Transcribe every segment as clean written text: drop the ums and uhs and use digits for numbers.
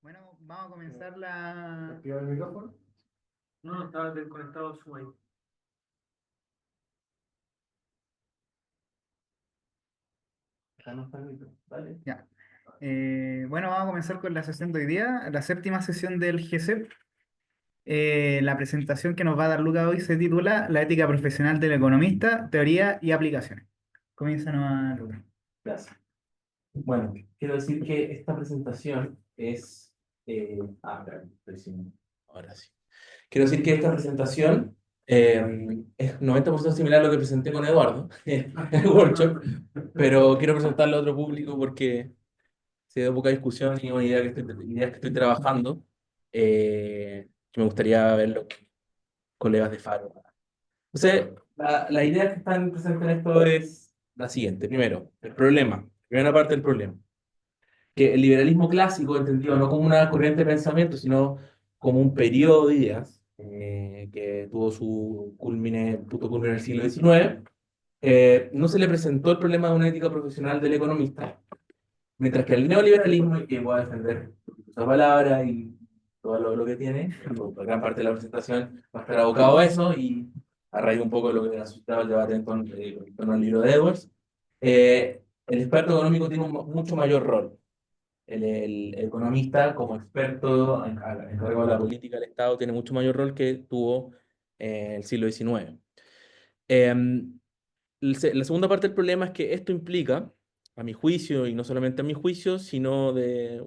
Bueno, vamos a comenzar la... ¿Activa el micrófono? No, no, estaba desconectado su ahí. Acá no está el micrófono. Dale. Ya. Bueno, vamos a comenzar con la sesión de hoy día, la séptima sesión del GCEP. La presentación que nos va a dar Luca hoy se titula La ética profesional del economista, teoría y aplicaciones. Comienza nomás, Luca. Gracias. Bueno, quiero decir que esta presentación es... espera, estoy ahora sí. Quiero decir que esta presentación es 90% similar a lo que presenté con Eduardo en el workshop, pero quiero presentarlo a otro público porque se dio poca discusión y una idea ideas que estoy trabajando, que me gustaría ver los colegas de Faro. Entonces, la idea que están presentes en esto es la siguiente. Primero, el problema. Primera parte del problema. Que el liberalismo clásico, entendido no como una corriente de pensamiento, sino como un periodo de ideas que tuvo su punto culmine en el siglo XIX, no se le presentó el problema de una ética profesional del economista, mientras que el neoliberalismo, y que voy a defender esa palabra y todo lo que tiene, gran parte de la presentación va a estar abocado a eso, y a raíz un poco de lo que ha suscitado el debate en torno al libro de Edwards, el experto económico tiene un mucho mayor rol. El economista, como experto encargado de la política del Estado, tiene mucho mayor rol que tuvo el siglo XIX. La segunda parte del problema es que esto implica, a mi juicio, y no solamente a mi juicio, sino de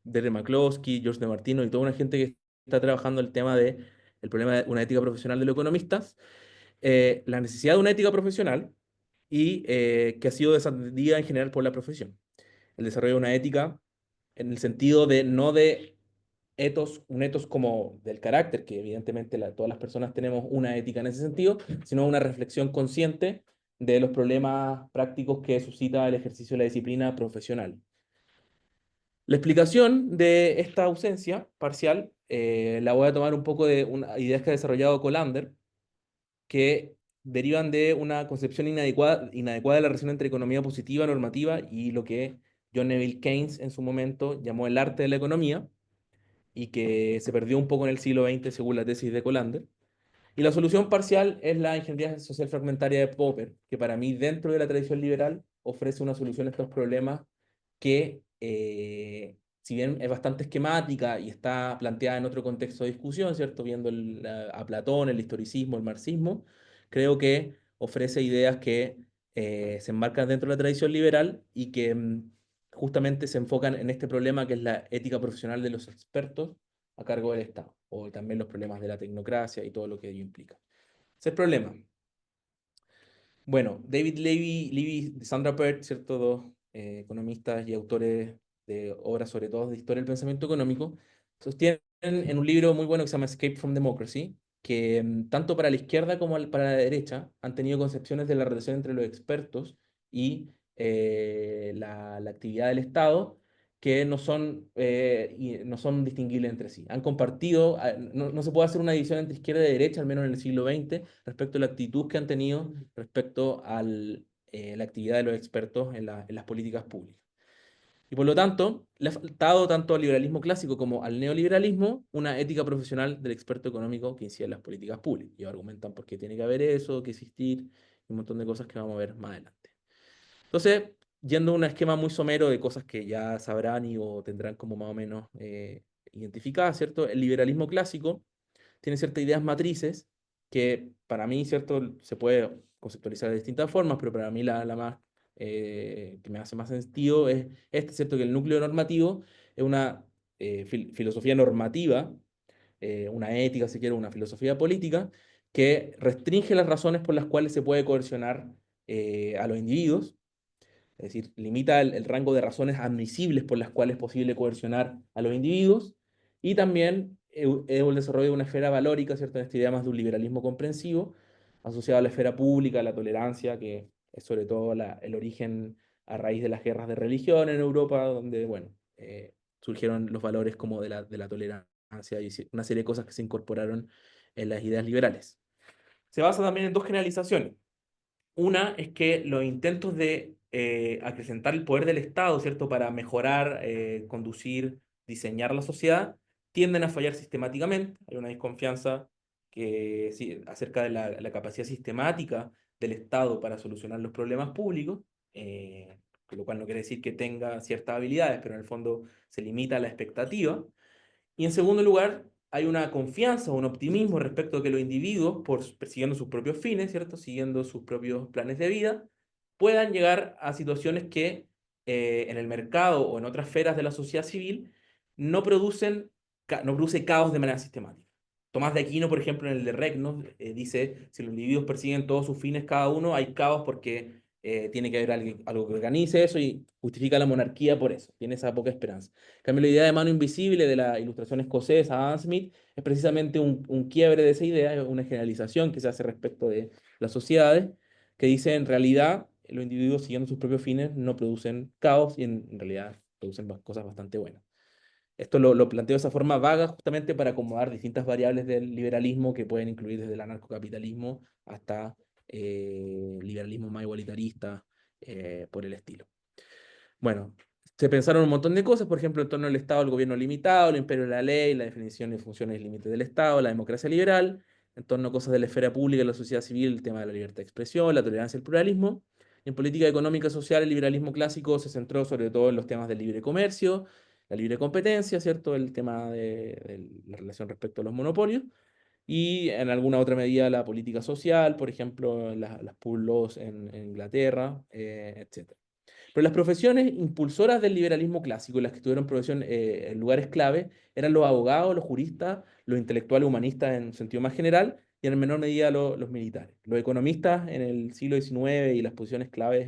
McCloskey, George de Martino y toda una gente que está trabajando el tema de el problema de una ética profesional de los economistas, la necesidad de una ética profesional y que ha sido desatendida en general por la profesión. El desarrollo de una ética en el sentido de no de un etos como del carácter, que evidentemente todas las personas tenemos una ética en ese sentido, sino una reflexión consciente de los problemas prácticos que suscita el ejercicio de la disciplina profesional. La explicación de esta ausencia parcial la voy a tomar un poco de ideas que ha desarrollado Colander, que derivan de una concepción inadecuada de la relación entre economía positiva, normativa y lo que John Neville Keynes en su momento llamó el arte de la economía, y que se perdió un poco en el siglo XX según la tesis de Colander. Y la solución parcial es la ingeniería social fragmentaria de Popper, que para mí dentro de la tradición liberal ofrece una solución a estos problemas que, si bien es bastante esquemática y está planteada en otro contexto de discusión, ¿cierto? Viendo a Platón, el historicismo, el marxismo, creo que ofrece ideas que se enmarcan dentro de la tradición liberal y que justamente se enfocan en este problema que es la ética profesional de los expertos a cargo del Estado, o también los problemas de la tecnocracia y todo lo que ello implica. Ese es el problema. Bueno, David Levy y Sandra Peirce, ¿cierto? Dos economistas y autores de obras, sobre todo de historia del pensamiento económico, sostienen en un libro muy bueno que se llama Escape from Democracy, que tanto para la izquierda como para la derecha han tenido concepciones de la relación entre los expertos y la actividad del Estado que no son distinguibles entre sí. Han compartido, no se puede hacer una división entre izquierda y derecha, al menos en el siglo XX, respecto a la actitud que han tenido respecto a la actividad de los expertos en las políticas públicas. Y por lo tanto, le ha faltado tanto al liberalismo clásico como al neoliberalismo una ética profesional del experto económico que incide en las políticas públicas. Y argumentan por qué tiene que haber eso, que existir, y un montón de cosas que vamos a ver más adelante. Entonces, yendo a un esquema muy somero de cosas que ya sabrán y o tendrán como más o menos identificadas, ¿cierto? El liberalismo clásico tiene ciertas ideas matrices que para mí, ¿cierto? Se puede conceptualizar de distintas formas, pero para mí la más que me hace más sentido es ¿cierto? Que el núcleo normativo es una filosofía normativa, una ética, si quiere, una filosofía política, que restringe las razones por las cuales se puede coercionar a los individuos, es decir, limita el rango de razones admisibles por las cuales es posible coercionar a los individuos, y también el desarrollo de una esfera valórica, ¿cierto? En esta idea más de un liberalismo comprensivo, asociado a la esfera pública, a la tolerancia, que es sobre todo el origen a raíz de las guerras de religión en Europa, donde, bueno, surgieron los valores como de la tolerancia y una serie de cosas que se incorporaron en las ideas liberales. Se basa también en dos generalizaciones. Una es que los intentos de acrecentar el poder del Estado, ¿cierto? Para mejorar, conducir diseñar la sociedad, tienden a fallar sistemáticamente. Hay una desconfianza acerca de la capacidad sistemática del Estado para solucionar los problemas públicos, lo cual no quiere decir que tenga ciertas habilidades, pero en el fondo se limita a la expectativa. Y en segundo lugar, hay una confianza, un optimismo respecto a que los individuos, persiguiendo sus propios fines, ¿cierto? Siguiendo sus propios planes de vida, puedan llegar a situaciones que en el mercado o en otras esferas de la sociedad civil no produce caos de manera sistemática. Tomás de Aquino, por ejemplo, en el de Regnos, dice, si los individuos persiguen todos sus fines cada uno, hay caos porque tiene que haber algo que organice eso y justifica la monarquía por eso. Tiene esa poca esperanza. En cambio, la idea de mano invisible de la ilustración escocesa, Adam Smith, es precisamente un quiebre de esa idea, es una generalización que se hace respecto de las sociedades, que dice en realidad los individuos siguiendo sus propios fines no producen caos y en realidad producen cosas bastante buenas. Esto lo planteo de esa forma vaga justamente para acomodar distintas variables del liberalismo que pueden incluir desde el anarcocapitalismo hasta liberalismo más igualitarista, por el estilo. Bueno, se pensaron un montón de cosas, por ejemplo, en torno al Estado, el gobierno limitado, el imperio de la ley, la definición de funciones y límites del Estado, la democracia liberal, en torno a cosas de la esfera pública y la sociedad civil, el tema de la libertad de expresión, la tolerancia y el pluralismo. En política económica y social, el liberalismo clásico se centró sobre todo en los temas del libre comercio, la libre competencia, ¿cierto? El tema de la relación respecto a los monopolios. Y en alguna otra medida la política social, por ejemplo, las poor laws en Inglaterra, etc. Pero las profesiones impulsoras del liberalismo clásico, las que tuvieron profesión en lugares clave, eran los abogados, los juristas, los intelectuales humanistas en sentido más general, y en menor medida los militares. Los economistas en el siglo XIX y las posiciones claves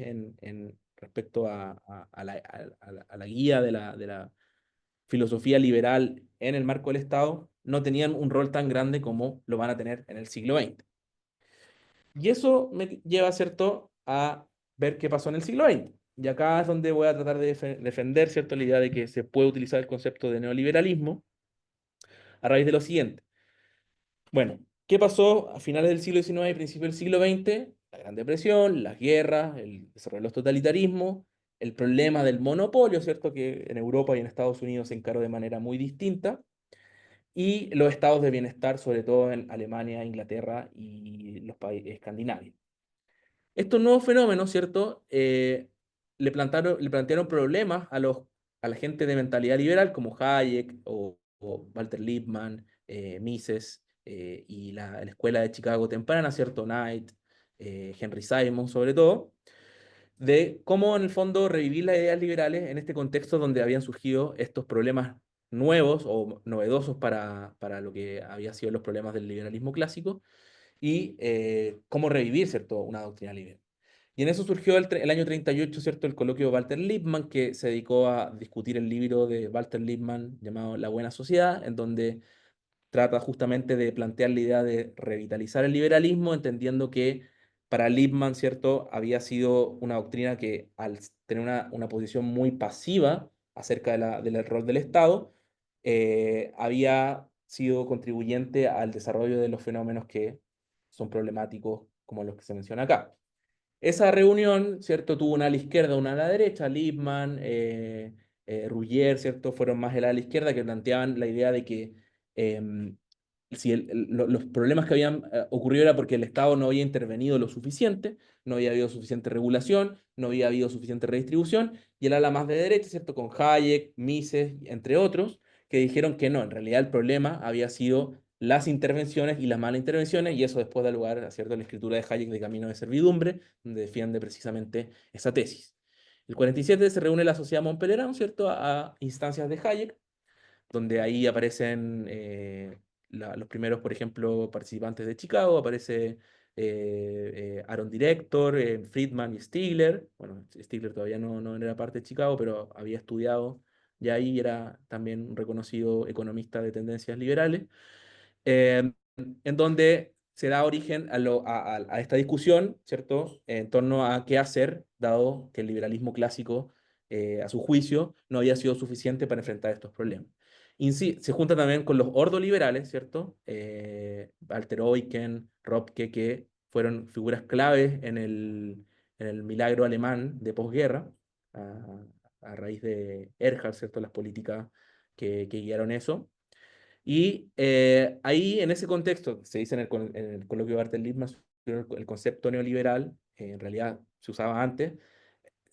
respecto a la guía de la filosofía liberal en el marco del Estado no tenían un rol tan grande como lo van a tener en el siglo XX. Y eso me lleva, ¿cierto?, a ver qué pasó en el siglo XX. Y acá es donde voy a tratar de defender, ¿cierto?, la idea de que se puede utilizar el concepto de neoliberalismo a raíz de lo siguiente. Bueno, ¿qué pasó a finales del siglo XIX y principios del siglo XX? La Gran Depresión, las guerras, el desarrollo de los totalitarismos, el problema del monopolio, ¿cierto?, que en Europa y en Estados Unidos se encaró de manera muy distinta, y los estados de bienestar, sobre todo en Alemania, Inglaterra y los países escandinavos. Estos nuevos fenómenos, ¿cierto? Le plantearon problemas a la gente de mentalidad liberal como Hayek o Walter Lippmann, Mises y la escuela de Chicago temprana, ¿cierto? Knight, Henry Simon, sobre todo, de cómo en el fondo revivir las ideas liberales en este contexto donde habían surgido estos problemas nuevos o novedosos para lo que había sido los problemas del liberalismo clásico y cómo revivir, ¿cierto?, una doctrina liberal. Y en eso surgió el año 38, ¿cierto?, el coloquio de Walter Lippmann, que se dedicó a discutir el libro de Walter Lippmann llamado La Buena Sociedad, en donde trata justamente de plantear la idea de revitalizar el liberalismo, entendiendo que para Lippmann, ¿cierto?, había sido una doctrina que al tener una posición muy pasiva acerca del rol del Estado, había sido contribuyente al desarrollo de los fenómenos que son problemáticos como los que se menciona acá. Esa reunión, ¿cierto? Tuvo una ala izquierda, una ala derecha, Lippmann, Ruggier, ¿cierto? Fueron más el ala izquierda que planteaban la idea de que si los problemas que habían ocurrido era porque el Estado no había intervenido lo suficiente, no había habido suficiente regulación, no había habido suficiente redistribución, y el ala más de derecha, ¿cierto? Con Hayek, Mises, entre otros, que dijeron que no, en realidad el problema había sido las intervenciones y las malas intervenciones, y eso después da lugar a, ¿cierto?, la escritura de Hayek de Camino de Servidumbre, donde defiende precisamente esa tesis. El 47 se reúne la Sociedad Montpellier, ¿cierto?, a instancias de Hayek, donde ahí aparecen los primeros, por ejemplo, participantes de Chicago, aparece Aaron Director, Friedman y Stigler. Bueno, Stigler todavía no era parte de Chicago, pero había estudiado y ahí era también un reconocido economista de tendencias liberales, eh, en donde se da origen a esta discusión, ¿cierto?, en torno a qué hacer, dado que el liberalismo clásico, a su juicio, no había sido suficiente para enfrentar estos problemas. Y sí, se junta también con los ordoliberales, ¿cierto? Walter Eucken, Robke, que fueron figuras claves en el milagro alemán de posguerra, a raíz de Erhard, ¿cierto? Las políticas que guiaron eso. Y ahí, en ese contexto, se dice en el coloquio de Bartel Lippmann, el concepto neoliberal, en realidad se usaba antes.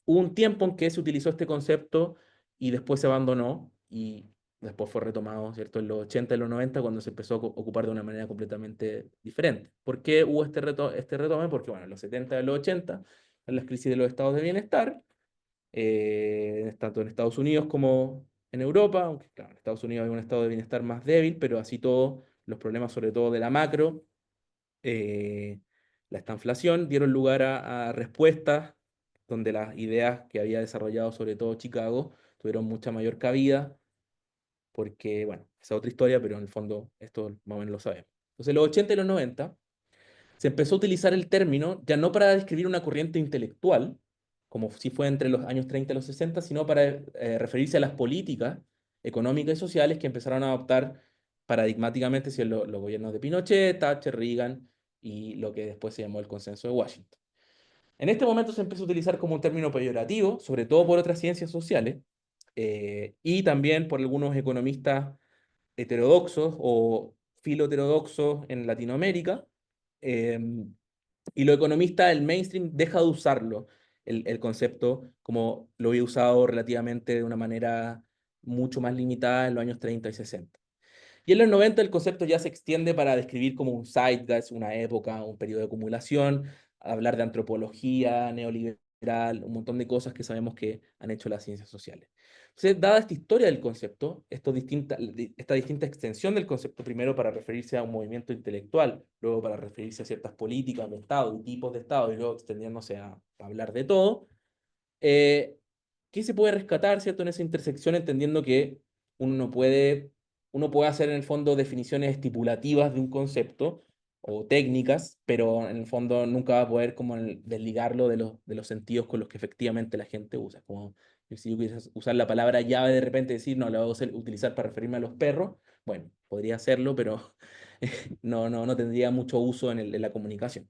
Hubo un tiempo en que se utilizó este concepto y después se abandonó y después fue retomado, ¿cierto? En los 80 y los 90 cuando se empezó a ocupar de una manera completamente diferente. ¿Por qué hubo este retome? Porque, bueno, en los 70 y los 80, en las crisis de los estados de bienestar, tanto en Estados Unidos como en Europa, aunque claro, en Estados Unidos hay un estado de bienestar más débil, pero así todo, los problemas sobre todo de la macro, eh, la estanflación, dieron lugar a respuestas donde las ideas que había desarrollado sobre todo Chicago tuvieron mucha mayor cabida, porque, bueno, esa es otra historia, pero en el fondo esto más o menos lo sabemos. Entonces, en los 80 y los 90 se empezó a utilizar el término ya no para describir una corriente intelectual, como si fue entre los años 30 y los 60, sino para referirse a las políticas económicas y sociales que empezaron a adoptar paradigmáticamente los gobiernos de Pinochet, Thatcher, Reagan y lo que después se llamó el Consenso de Washington. En este momento se empezó a utilizar como un término peyorativo, sobre todo por otras ciencias sociales y también por algunos economistas heterodoxos o filoheterodoxos en Latinoamérica. eh, y los economistas, el mainstream, deja de usarlo, el concepto, como lo había usado relativamente de una manera mucho más limitada en los años 30 y 60. Y en los 90 el concepto ya se extiende para describir como un zeitgeist, una época, un periodo de acumulación, hablar de antropología, neoliberal, un montón de cosas que sabemos que han hecho las ciencias sociales. Entonces, dada esta historia del concepto, esta distinta extensión del concepto, primero para referirse a un movimiento intelectual, luego para referirse a ciertas políticas de Estado y tipos de Estado, y luego extendiéndose a hablar de todo, eh, ¿qué se puede rescatar, cierto, en esa intersección, entendiendo que uno no puede, uno puede hacer en el fondo definiciones estipulativas de un concepto o técnicas, pero en el fondo nunca va a poder como desligarlo de los sentidos con los que efectivamente la gente usa? Como si yo quisiera usar la palabra llave de repente decir, no, la voy a utilizar para referirme a los perros, bueno, podría hacerlo, pero no tendría mucho uso en la comunicación.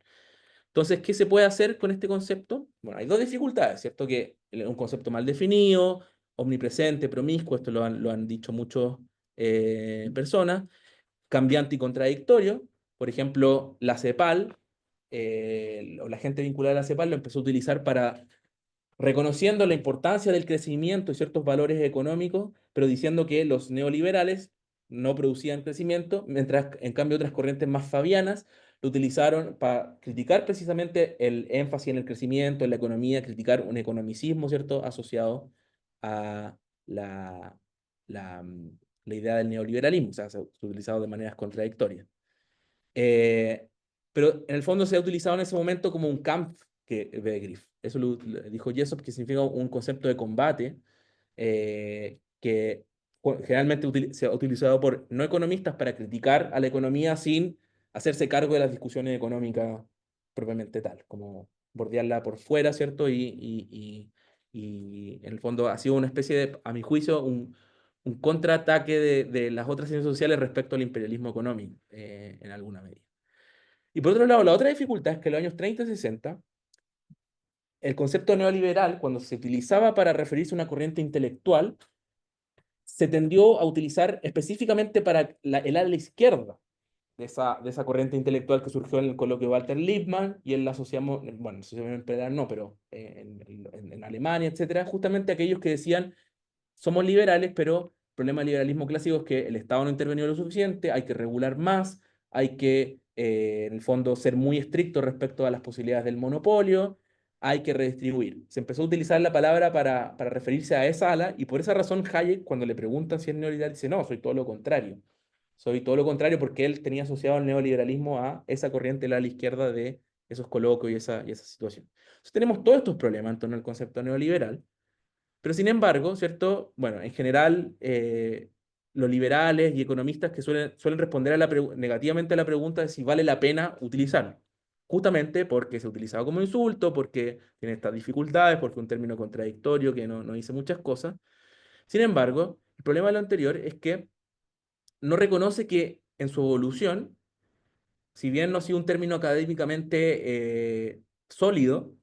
Entonces, ¿qué se puede hacer con este concepto? Bueno, hay dos dificultades, ¿cierto? Que es un concepto mal definido, omnipresente, promiscuo, esto lo han dicho muchas personas, cambiante y contradictorio. Por ejemplo, la CEPAL, o la gente vinculada a la CEPAL lo empezó a utilizar para reconociendo la importancia del crecimiento y ciertos valores económicos, pero diciendo que los neoliberales no producían crecimiento, mientras en cambio otras corrientes más fabianas lo utilizaron para criticar precisamente el énfasis en el crecimiento, en la economía, criticar un economicismo, ¿cierto?, asociado a la, la, mm, la idea del neoliberalismo, o sea, se ha utilizado de maneras contradictorias. Eh, pero en el fondo se ha utilizado en ese momento como un Kampf que Begriff. Eso lo dijo Jessop, que significa un concepto de combate que generalmente se ha utilizado por no economistas para criticar a la economía sin hacerse cargo de las discusiones económicas propiamente tal, como bordearla por fuera, ¿cierto? Y en el fondo ha sido una especie de, a mi juicio, un contraataque de las otras ciencias sociales respecto al imperialismo económico, en alguna medida. Y por otro lado, la otra dificultad es que en los años 30 y 60, el concepto neoliberal, cuando se utilizaba para referirse a una corriente intelectual, se tendió a utilizar específicamente para el ala izquierda de esa corriente intelectual que surgió en el coloquio de Walter Lippmann y en la sociedad, bueno, sociedad imperial no, pero en Alemania, etcétera, justamente aquellos que decían somos liberales, pero el problema del liberalismo clásico es que el Estado no ha intervenido lo suficiente, hay que regular más, hay que, en el fondo, ser muy estricto respecto a las posibilidades del monopolio, hay que redistribuir. Se empezó a utilizar la palabra para referirse a esa ala, y por esa razón Hayek, cuando le preguntan si es neoliberal, dice, no, soy todo lo contrario. Soy todo lo contrario porque él tenía asociado el neoliberalismo a esa corriente de la izquierda de esos coloquios y esa situación. Entonces tenemos todos estos problemas en torno al concepto neoliberal, pero sin embargo, ¿cierto? Bueno, en general, los liberales y economistas que suelen responder negativamente a la pregunta de si vale la pena utilizarlo. Justamente porque se ha utilizado como insulto, porque tiene estas dificultades, porque es un término contradictorio que no dice muchas cosas. Sin embargo, el problema de lo anterior es que no reconoce que en su evolución, si bien no ha sido un término académicamente sólido,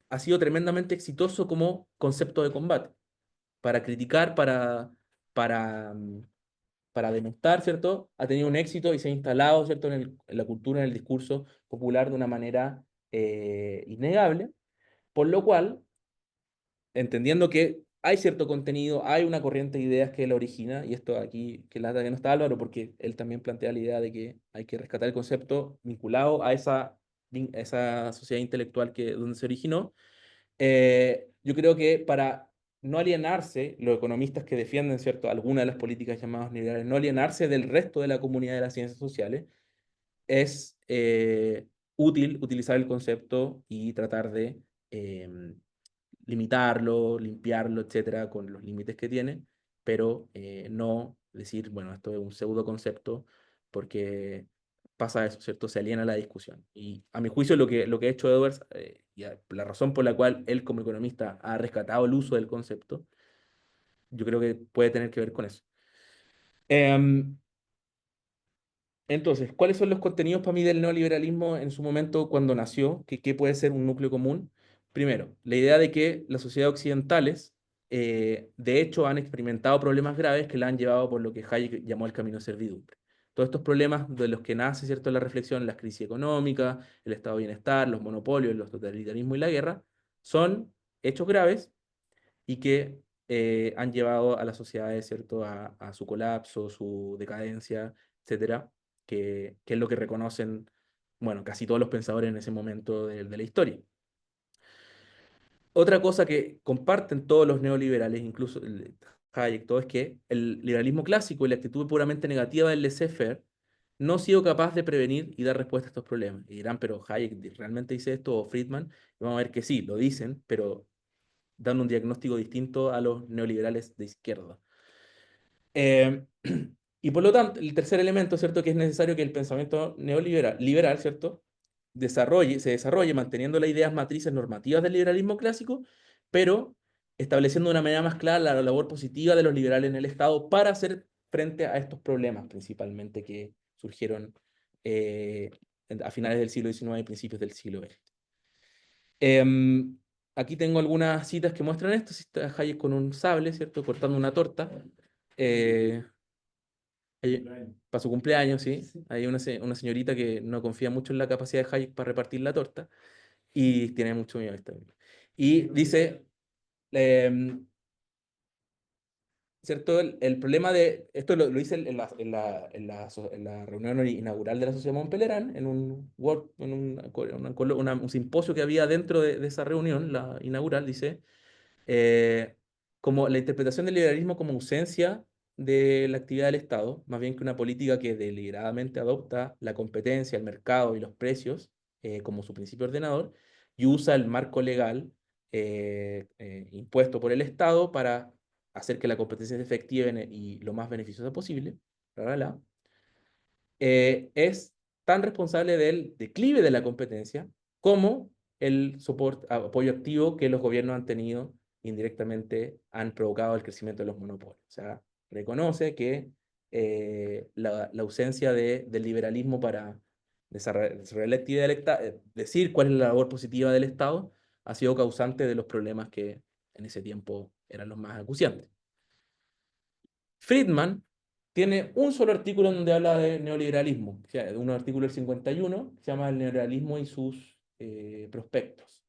ha sido tremendamente exitoso como concepto de combate para criticar, para denostar, ¿cierto? Ha tenido un éxito y se ha instalado, ¿cierto? En la cultura, en el discurso popular de una manera innegable, por lo cual, entendiendo que hay cierto contenido, hay una corriente de ideas que la origina, y esto aquí, que lata que no está Álvaro, porque él también plantea la idea de que hay que rescatar el concepto vinculado a esa sociedad intelectual donde se originó. Yo creo que para no alienarse, los economistas que defienden, ¿cierto?, algunas de las políticas llamadas neoliberales, no alienarse del resto de la comunidad de las ciencias sociales, es útil utilizar el concepto y tratar de limitarlo, limpiarlo, etcétera, con los límites que tiene, pero no decir, bueno, esto es un pseudo concepto, porque pasa eso, ¿cierto? Se aliena la discusión. Y a mi juicio, lo que ha hecho Edwards, la razón por la cual él como economista ha rescatado el uso del concepto, yo creo que puede tener que ver con eso. Em, entonces, ¿cuáles son los contenidos para mí del neoliberalismo en su momento cuando nació? ¿Qué puede ser un núcleo común? Primero, la idea de que las sociedades occidentales, de hecho, han experimentado problemas graves que la han llevado por lo que Hayek llamó el camino de servidumbre. Todos estos problemas de los que nace, ¿cierto?, la reflexión, las crisis económicas, el estado de bienestar, los monopolios, los totalitarismos y la guerra, son hechos graves y que han llevado a las sociedades, ¿cierto?, a su colapso, su decadencia, etcétera, que es lo que reconocen, bueno, casi todos los pensadores en ese momento de la historia. Otra cosa que comparten todos los neoliberales, incluso Hayek, todo, es que el liberalismo clásico y la actitud puramente negativa del laissez-faire no ha sido capaz de prevenir y dar respuesta a estos problemas. Y dirán, pero Hayek realmente dice esto, o Friedman, y vamos a ver que sí, lo dicen, pero dan un diagnóstico distinto a los neoliberales de izquierda. Eh, y por lo tanto, el tercer elemento, ¿cierto?, que es necesario que el pensamiento liberal, ¿cierto?, se desarrolle manteniendo las ideas matrices normativas del liberalismo clásico, pero estableciendo de una manera más clara la labor positiva de los liberales en el Estado para hacer frente a estos problemas, principalmente que surgieron eh, a finales del siglo XIX y principios del siglo XX. Aquí tengo algunas citas que muestran esto. Está Hayek con un sable, ¿cierto?, cortando una torta. Eh, para su cumpleaños, sí. Hay una señorita que no confía mucho en la capacidad de Hayek para repartir la torta y tiene mucho miedo a esta. Y dice, em, ¿cierto? El problema de, esto lo hice en la reunión inaugural de la Sociedad Montpellier, un simposio que había dentro de esa reunión, la inaugural, dice, como la interpretación del liberalismo como ausencia de la actividad del Estado, más bien que una política que deliberadamente adopta la competencia, el mercado y los precios como su principio ordenador y usa el marco legal impuesto por el Estado para hacer que la competencia sea efectiva y lo más beneficiosa posible, bla, bla, bla, es tan responsable del declive de la competencia como el apoyo activo que los gobiernos han tenido indirectamente han provocado el crecimiento de los monopolios. O sea, reconoce que la ausencia del liberalismo para desarrollar la actividad decir cuál es la labor positiva del Estado, ha sido causante de los problemas que en ese tiempo eran los más acuciantes. Friedman tiene un solo artículo donde habla de neoliberalismo, o sea, un artículo del 51, que se llama El neoliberalismo y sus prospectos.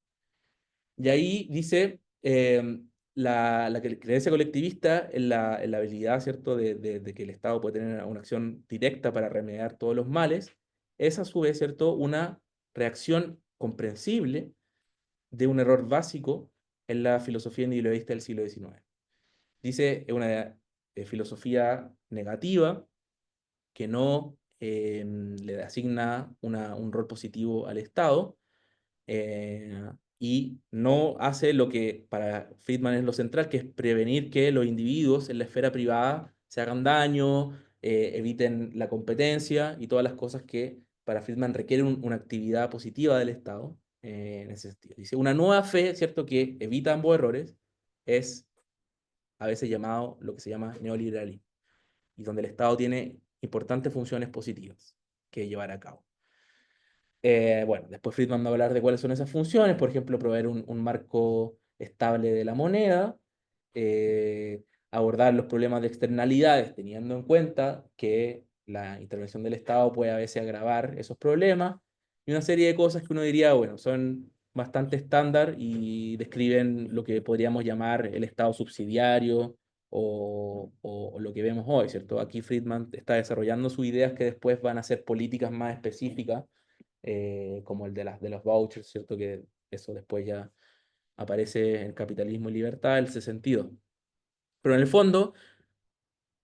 Y ahí dice la creencia colectivista en la habilidad, ¿cierto?, de que el Estado puede tener una acción directa para remediar todos los males, es a su vez, ¿cierto?, una reacción comprensible de un error básico en la filosofía individualista del siglo XIX. Dice, es una filosofía negativa que no le asigna un rol positivo al Estado y no hace lo que para Friedman es lo central, que es prevenir que los individuos en la esfera privada se hagan daño, eviten la competencia y todas las cosas que para Friedman requieren una actividad positiva del Estado en ese sentido. Dice, una nueva fe, ¿cierto?, que evita ambos errores es a veces llamado lo que se llama neoliberalismo, y donde el Estado tiene importantes funciones positivas que llevar a cabo. Bueno, después Friedman va a hablar de cuáles son esas funciones, por ejemplo, proveer un marco estable de la moneda, abordar los problemas de externalidades, teniendo en cuenta que la intervención del Estado puede a veces agravar esos problemas, y una serie de cosas que uno diría, bueno, son bastante estándar y describen lo que podríamos llamar el Estado subsidiario o lo que vemos hoy, ¿cierto? Aquí Friedman está desarrollando sus ideas que después van a ser políticas más específicas, como el de los vouchers, ¿cierto? Que eso después ya aparece en Capitalismo y Libertad, en ese sentido. Pero en el fondo,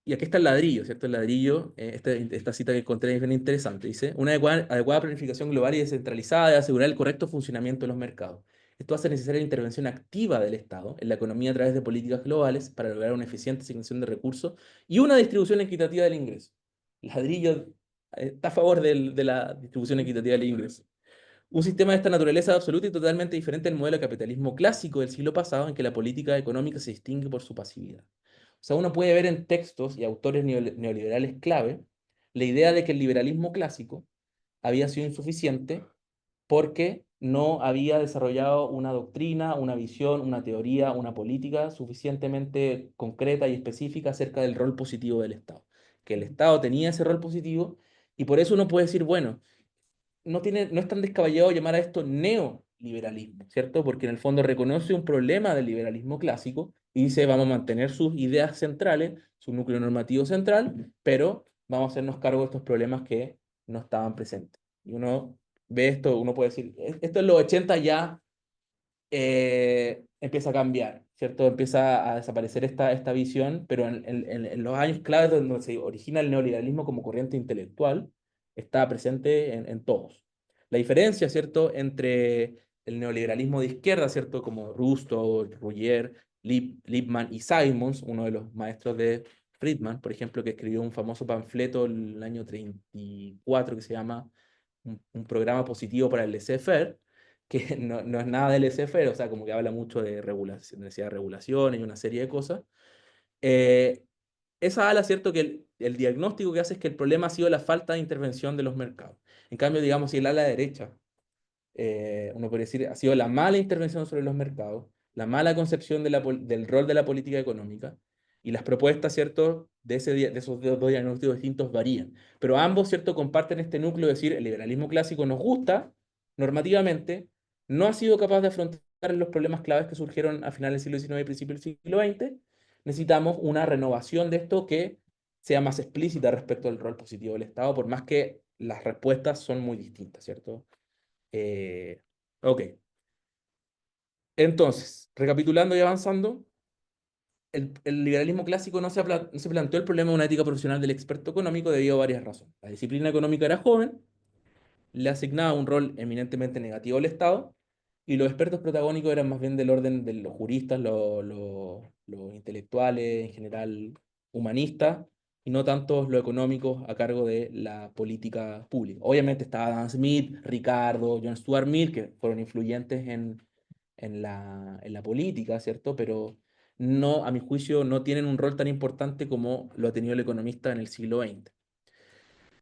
y aquí está el ladrillo, ¿cierto? El ladrillo, esta cita que encontré es bien interesante, dice, una adecuada planificación global y descentralizada debe asegurar el correcto funcionamiento de los mercados. Esto hace necesaria la intervención activa del Estado en la economía a través de políticas globales para lograr una eficiente asignación de recursos y una distribución equitativa del ingreso. El ladrillo está a favor de la distribución equitativa del ingreso. Un sistema de esta naturaleza absoluta y totalmente diferente del modelo de capitalismo clásico del siglo pasado, en que la política económica se distingue por su pasividad. O sea, uno puede ver en textos y autores neoliberales clave la idea de que el liberalismo clásico había sido insuficiente porque no había desarrollado una doctrina, una visión, una teoría, una política suficientemente concreta y específica acerca del rol positivo del Estado. Que el Estado tenía ese rol positivo y por eso uno puede decir, bueno, no es tan descabellado llamar a esto neoliberalismo, ¿cierto? Porque en el fondo reconoce un problema del liberalismo clásico y dice, vamos a mantener sus ideas centrales, su núcleo normativo central, pero vamos a hacernos cargo de estos problemas que no estaban presentes. Y uno ve esto, uno puede decir, esto en los 80 ya empieza a cambiar, ¿cierto? Empieza a desaparecer esta visión, pero en los años claves donde se origina el neoliberalismo como corriente intelectual, está presente en todos. La diferencia, ¿cierto?, entre el neoliberalismo de izquierda, ¿cierto?, como Rousseau, Roger, Lippmann y Simons, uno de los maestros de Friedman, por ejemplo, que escribió un famoso panfleto en el año 34 que se llama un programa positivo para el laissez-faire, que no es nada del laissez-faire, o sea, como que habla mucho de regulación, necesidad de regulaciones y una serie de cosas. Eh, Esa ala, cierto, que el diagnóstico que hace es que el problema ha sido la falta de intervención de los mercados. En cambio, digamos, si el ala derecha, uno podría decir, ha sido la mala intervención sobre los mercados, la mala concepción del rol de la política económica, y las propuestas, ¿cierto?, de esos dos diagnósticos distintos varían. Pero ambos, ¿cierto?, comparten este núcleo de decir, el liberalismo clásico nos gusta normativamente, no ha sido capaz de afrontar los problemas claves que surgieron a finales del siglo XIX y principios del siglo XX. Necesitamos una renovación de esto que sea más explícita respecto al rol positivo del Estado, por más que las respuestas son muy distintas, ¿cierto? Eh, ok. Entonces, recapitulando y avanzando, el liberalismo clásico no se planteó el problema de una ética profesional del experto económico debido a varias razones. La disciplina económica era joven, le asignaba un rol eminentemente negativo al Estado, y los expertos protagónicos eran más bien del orden de los juristas, los intelectuales, en general humanistas, y no tanto los económicos a cargo de la política pública. Obviamente estaba Adam Smith, Ricardo, John Stuart Mill, que fueron influyentes en la política, ¿cierto? Pero no, a mi juicio, no tienen un rol tan importante como lo ha tenido el economista en el siglo XX.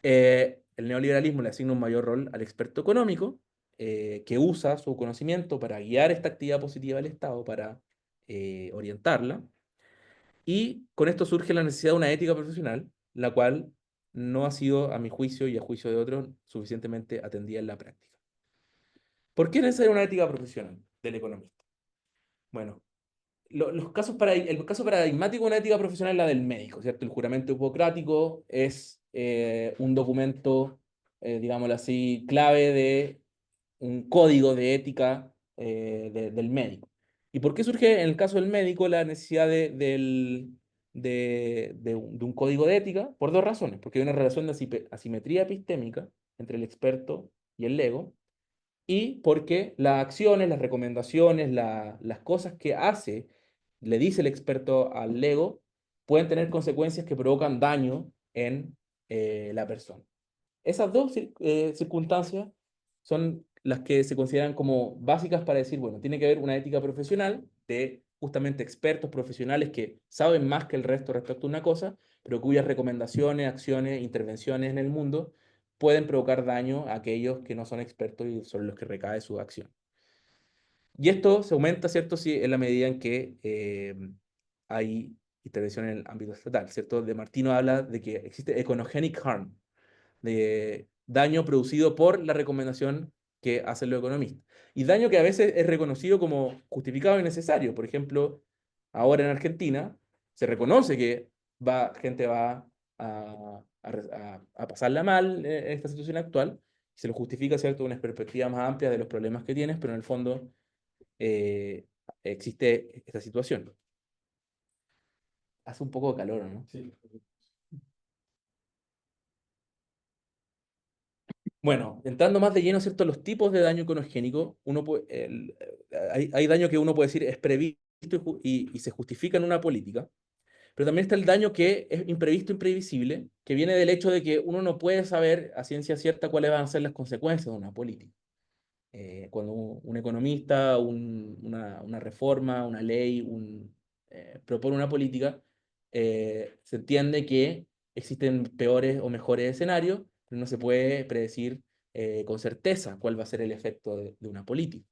El neoliberalismo le asigna un mayor rol al experto económico, que usa su conocimiento para guiar esta actividad positiva del Estado, para orientarla, y con esto surge la necesidad de una ética profesional, la cual no ha sido, a mi juicio y a juicio de otros, suficientemente atendida en la práctica. ¿Por qué es necesaria una ética profesional del economista? Bueno, el caso paradigmático de una ética profesional es la del médico, ¿cierto? El juramento hipocrático es un documento, digámoslo así, clave de un código de ética del médico. ¿Y por qué surge en el caso del médico la necesidad de un código de ética? Por dos razones. Porque hay una relación de asimetría epistémica entre el experto y el lego, y porque las acciones, las recomendaciones, las cosas que hace, le dice el experto al lego, pueden tener consecuencias que provocan daño en la persona. Esas dos circunstancias son las que se consideran como básicas para decir, bueno, tiene que haber una ética profesional de justamente expertos profesionales que saben más que el resto respecto a una cosa, pero cuyas recomendaciones, acciones, intervenciones en el mundo pueden provocar daño a aquellos que no son expertos y sobre los que recae su acción. Y esto se aumenta, ¿cierto? Sí, en la medida en que hay intervención en el ámbito estatal, ¿cierto? De Martino habla de que existe econogenic harm, de daño producido por la recomendación que hacen los economistas. Y daño que a veces es reconocido como justificado y necesario. Por ejemplo, ahora en Argentina se reconoce que gente va a pasarla mal en esta situación actual, se lo justifica, ¿cierto?, unas perspectivas más amplias de los problemas que tienes, pero en el fondo eh, existe esta situación. Hace un poco de calor, ¿no? Sí. Bueno, entrando más de lleno, ¿cierto? Los tipos de daño econogénico, hay daño que uno puede decir es previsto y se justifica en una política, pero también está el daño que es imprevisto, imprevisible, que viene del hecho de que uno no puede saber a ciencia cierta cuáles van a ser las consecuencias de una política. Cuando un economista, una reforma, una ley, propone una política, se entiende que existen peores o mejores escenarios, pero no se puede predecir con certeza cuál va a ser el efecto de una política.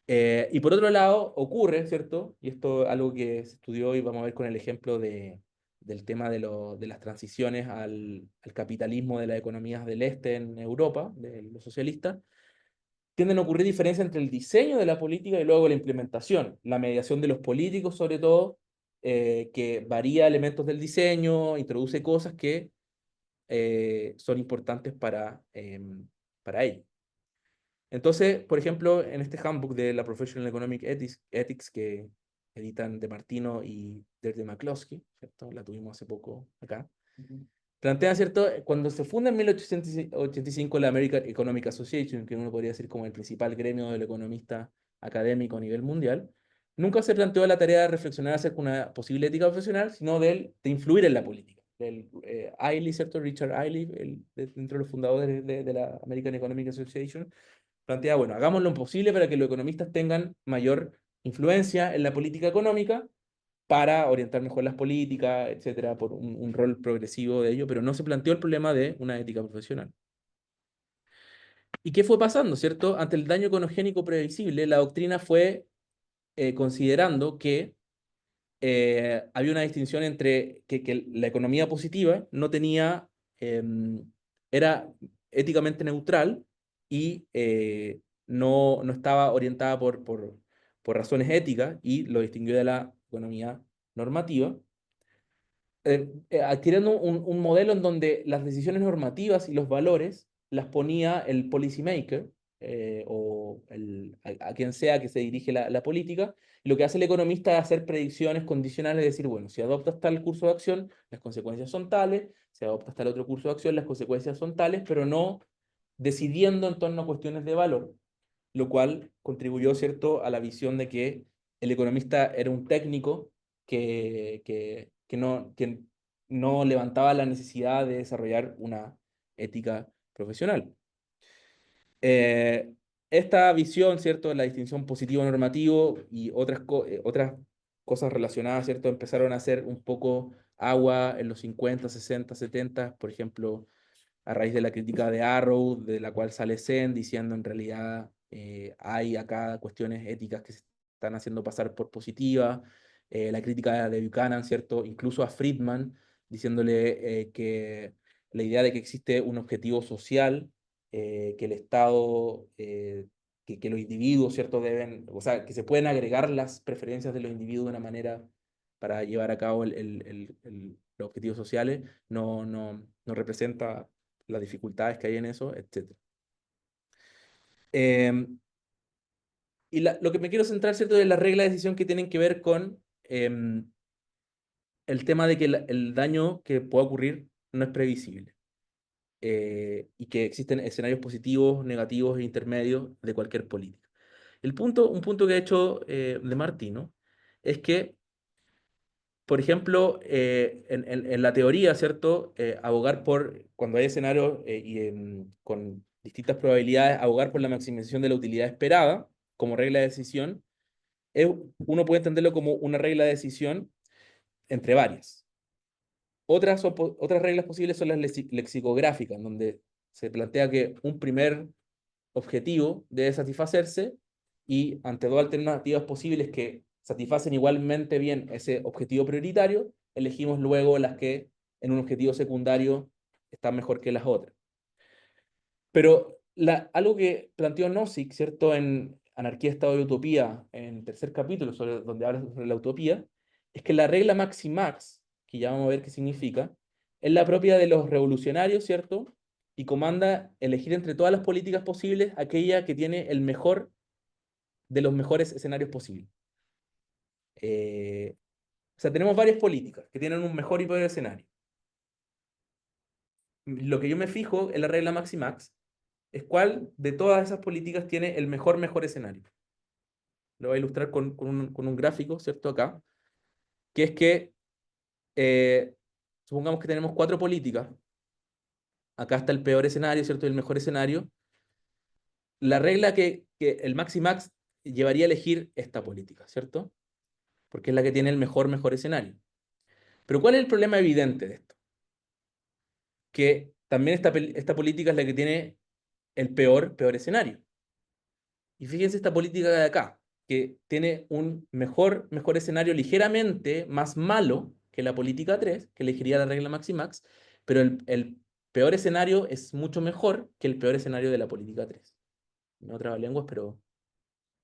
Y por otro lado, ocurre, ¿cierto? Y esto es algo que se estudió y vamos a ver con el ejemplo del tema de las transiciones al capitalismo de las economías del este en Europa, de los socialistas, tienden a ocurrir diferencias entre el diseño de la política y luego la implementación, la mediación de los políticos sobre todo, que varía elementos del diseño, introduce cosas que son importantes para ello. Entonces, por ejemplo, en este handbook de la Professional Economic Ethics que editan De Martino y de McCloskey, ¿cierto? La tuvimos hace poco acá. Plantea, ¿cierto? Cuando se funda en 1885 la American Economic Association, que uno podría decir como el principal gremio del economista académico a nivel mundial, nunca se planteó la tarea de reflexionar acerca de una posible ética profesional, sino de influir en la política. Iley, ¿cierto? Richard Iley, dentro de los fundadores de la American Economic Association, plantea, bueno, hagamos lo posible para que los economistas tengan mayor influencia en la política económica para orientar mejor las políticas, etcétera, por un rol progresivo de ello, pero no se planteó el problema de una ética profesional. ¿Y qué fue pasando, cierto? Ante el daño econogénico previsible, la doctrina fue considerando que había una distinción entre que la economía positiva no tenía, era éticamente neutral y no estaba orientada por razones éticas y lo distinguió de la economía normativa, adquiriendo un modelo en donde las decisiones normativas y los valores las ponía el policymaker o a quien sea que se dirige la política. Y lo que hace el economista es hacer predicciones condicionales, es decir, bueno, si adoptas tal curso de acción, las consecuencias son tales, si adoptas tal otro curso de acción, las consecuencias son tales, pero no decidiendo en torno a cuestiones de valor, lo cual contribuyó, ¿cierto?, a la visión de que el economista era un técnico que no levantaba la necesidad de desarrollar una ética profesional. Esta visión, ¿cierto?, de la distinción positivo-normativo y otras cosas relacionadas, ¿cierto?, empezaron a hacer un poco agua en los 50, 60, 70, por ejemplo, a raíz de la crítica de Arrow, de la cual sale Sen diciendo en realidad hay acá cuestiones éticas que se están haciendo pasar por positivas, la crítica de Buchanan, ¿cierto? Incluso a Friedman, diciéndole que la idea de que existe un objetivo social, que el Estado, que los individuos, ¿cierto? Deben, o sea, que se pueden agregar las preferencias de los individuos de una manera para llevar a cabo los objetivos sociales, no representa las dificultades que hay en eso, etc. Y lo que me quiero centrar, ¿cierto?, es la regla de decisión que tienen que ver con el tema de que el daño que pueda ocurrir no es previsible y que existen escenarios positivos, negativos e intermedios de cualquier política. Un punto que ha hecho De Martino es que, por ejemplo, en la teoría, ¿cierto? Abogar cuando hay escenarios con distintas probabilidades, abogar por la maximización de la utilidad esperada como regla de decisión, uno puede entenderlo como una regla de decisión entre varias. Otras reglas posibles son las lexicográficas, donde se plantea que un primer objetivo debe satisfacerse y ante dos alternativas posibles que satisfacen igualmente bien ese objetivo prioritario, elegimos luego las que en un objetivo secundario están mejor que las otras. Pero algo que planteó Nozick, ¿cierto? En Anarquía, Estado y Utopía, en el tercer capítulo, donde habla sobre la utopía, es que la regla Maximax, que ya vamos a ver qué significa, es la propia de los revolucionarios, ¿cierto? Y comanda elegir entre todas las políticas posibles aquella que tiene el mejor de los mejores escenarios posibles. O sea, tenemos varias políticas que tienen un mejor y peor escenario. Lo que yo me fijo en la regla Maximax es cuál de todas esas políticas tiene el mejor escenario. Lo voy a ilustrar con un gráfico, ¿cierto? Acá, que es que supongamos que tenemos 4 políticas. Acá está el peor escenario, ¿cierto? Y el mejor escenario. La regla que el Maximax llevaría a elegir esta política, ¿cierto? Porque es la que tiene el mejor escenario. Pero ¿cuál es el problema evidente de esto? Que también esta política es la que tiene el peor escenario. Y fíjense esta política de acá, que tiene un mejor escenario ligeramente más malo que la política 3, que elegiría la regla Maximax, pero el peor escenario es mucho mejor que el peor escenario de la política 3. No traba lenguas, pero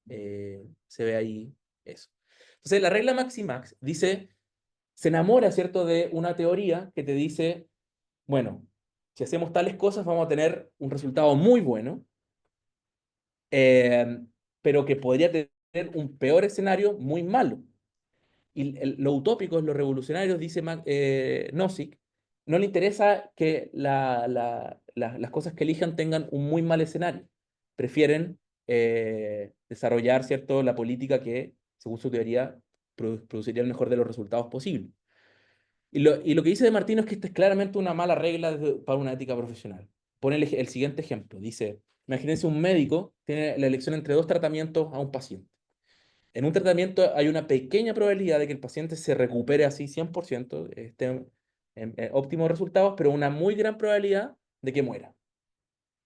se ve ahí eso. Entonces, la regla Maximax dice, se enamora, ¿cierto?, de una teoría que te dice, bueno, si hacemos tales cosas vamos a tener un resultado muy bueno, eh, pero que podría tener un peor escenario muy malo. Y los utópicos, los revolucionarios, dice Nozick, no le interesa que las cosas que elijan tengan un muy mal escenario. Prefieren desarrollar, ¿cierto?, la política que, según su teoría, produciría el mejor de los resultados posibles. Y lo que dice De Martino es que esta es claramente una mala regla para una ética profesional. Pone el siguiente ejemplo. Dice, imagínense un médico tiene la elección entre 2 tratamientos a un paciente. En un tratamiento hay una pequeña probabilidad de que el paciente se recupere así 100%, esté en óptimos resultados, pero una muy gran probabilidad de que muera.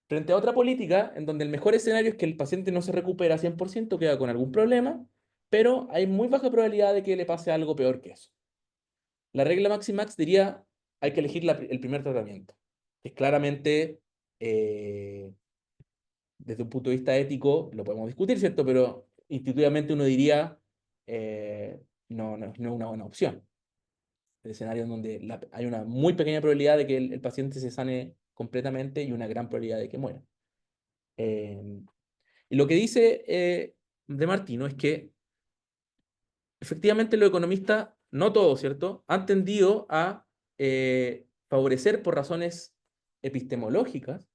Frente a otra política, en donde el mejor escenario es que el paciente no se recupera 100%, queda con algún problema, pero hay muy baja probabilidad de que le pase algo peor que eso. La regla Maximax diría, hay que elegir el primer tratamiento, que es claramente, desde un punto de vista ético, lo podemos discutir, ¿cierto? Pero intuitivamente uno diría, no es una buena opción. El escenario en donde hay una muy pequeña probabilidad de que el paciente se sane completamente y una gran probabilidad de que muera. Y lo que dice De Martino es que efectivamente los economistas, no todos, ¿cierto?, han tendido a favorecer por razones epistemológicas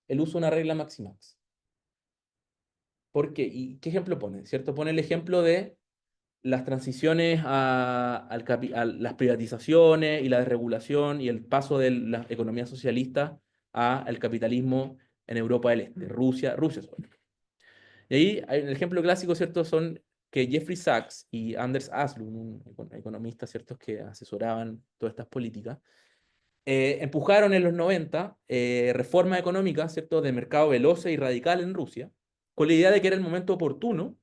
el uso de una regla Maximax. ¿Por qué? ¿Y qué ejemplo pone? ¿Cierto? Pone el ejemplo de las transiciones a las privatizaciones y la desregulación y el paso de la economía socialista al capitalismo en Europa del Este, Rusia sobre todo. Y ahí el ejemplo clásico, ¿cierto? Son que Jeffrey Sachs y Anders Aslund, un economista, ¿cierto?, que asesoraban todas estas políticas, empujaron en los 90 reformas económicas, ¿cierto?, de mercado veloces y radical en Rusia, con la idea de que era el momento oportuno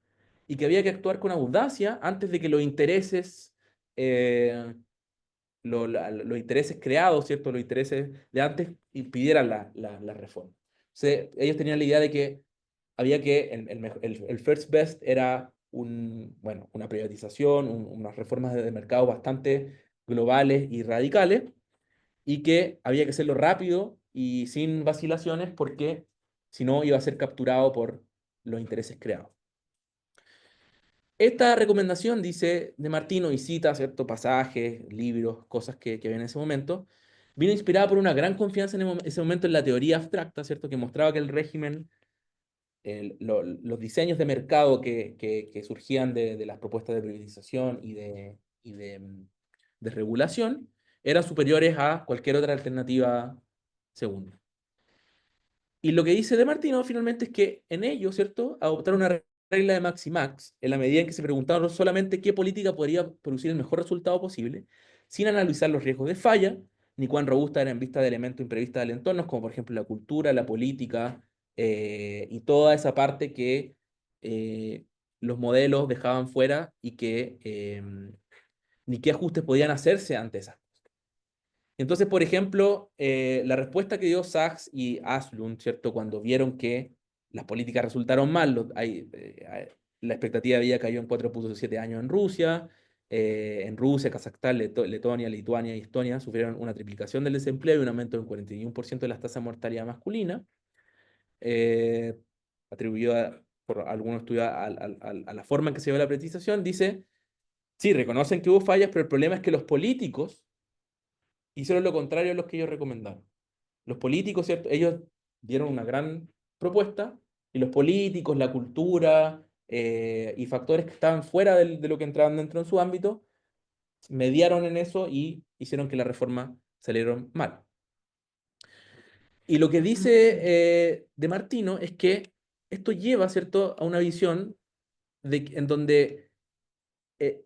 y que había que actuar con audacia antes de que los intereses, los intereses creados, ¿cierto?, los intereses de antes impidieran la reforma. Entonces, ellos tenían la idea de que había que, el first best era una privatización, unas reformas de mercado bastante globales y radicales, y que había que hacerlo rápido y sin vacilaciones porque si no iba a ser capturado por los intereses creados. Esta recomendación, dice De Martino, y cita ciertos pasajes, libros, cosas que había en ese momento, vino inspirada por una gran confianza en ese momento en la teoría abstracta, ¿cierto?, que mostraba que el régimen, los diseños de mercado que surgían de las propuestas de privatización de regulación eran superiores a cualquier otra alternativa segunda. Y lo que dice De Martino finalmente es que en ello, ¿cierto?, adoptar una regla de Maximax, en la medida en que se preguntaron solamente qué política podría producir el mejor resultado posible, sin analizar los riesgos de falla, ni cuán robusta era en vista de elementos imprevistos del entorno, como por ejemplo la cultura, la política, y toda esa parte que los modelos dejaban fuera y que ni qué ajustes podían hacerse ante esas. Entonces, por ejemplo, la respuesta que dio Sachs y Aslund, ¿cierto? Cuando vieron que las políticas resultaron mal, la expectativa de vida cayó en 4.7 años en Rusia, Kazajstán, Letonia, Lituania y Estonia sufrieron una triplicación del desempleo y un aumento del 41% de las tasas de mortalidad masculina, eh, atribuido por algunos estudios a la forma en que se dio la privatización, dice, sí, reconocen que hubo fallas, pero el problema es que los políticos hicieron lo contrario a lo que ellos recomendaron. Los políticos, ¿cierto? Ellos dieron una gran propuesta y los políticos, la cultura y factores que estaban fuera de lo que entraban dentro de su ámbito, mediaron en eso y hicieron que la reforma salieron mal. Y lo que dice De Martino es que esto lleva, ¿cierto?, a una visión en donde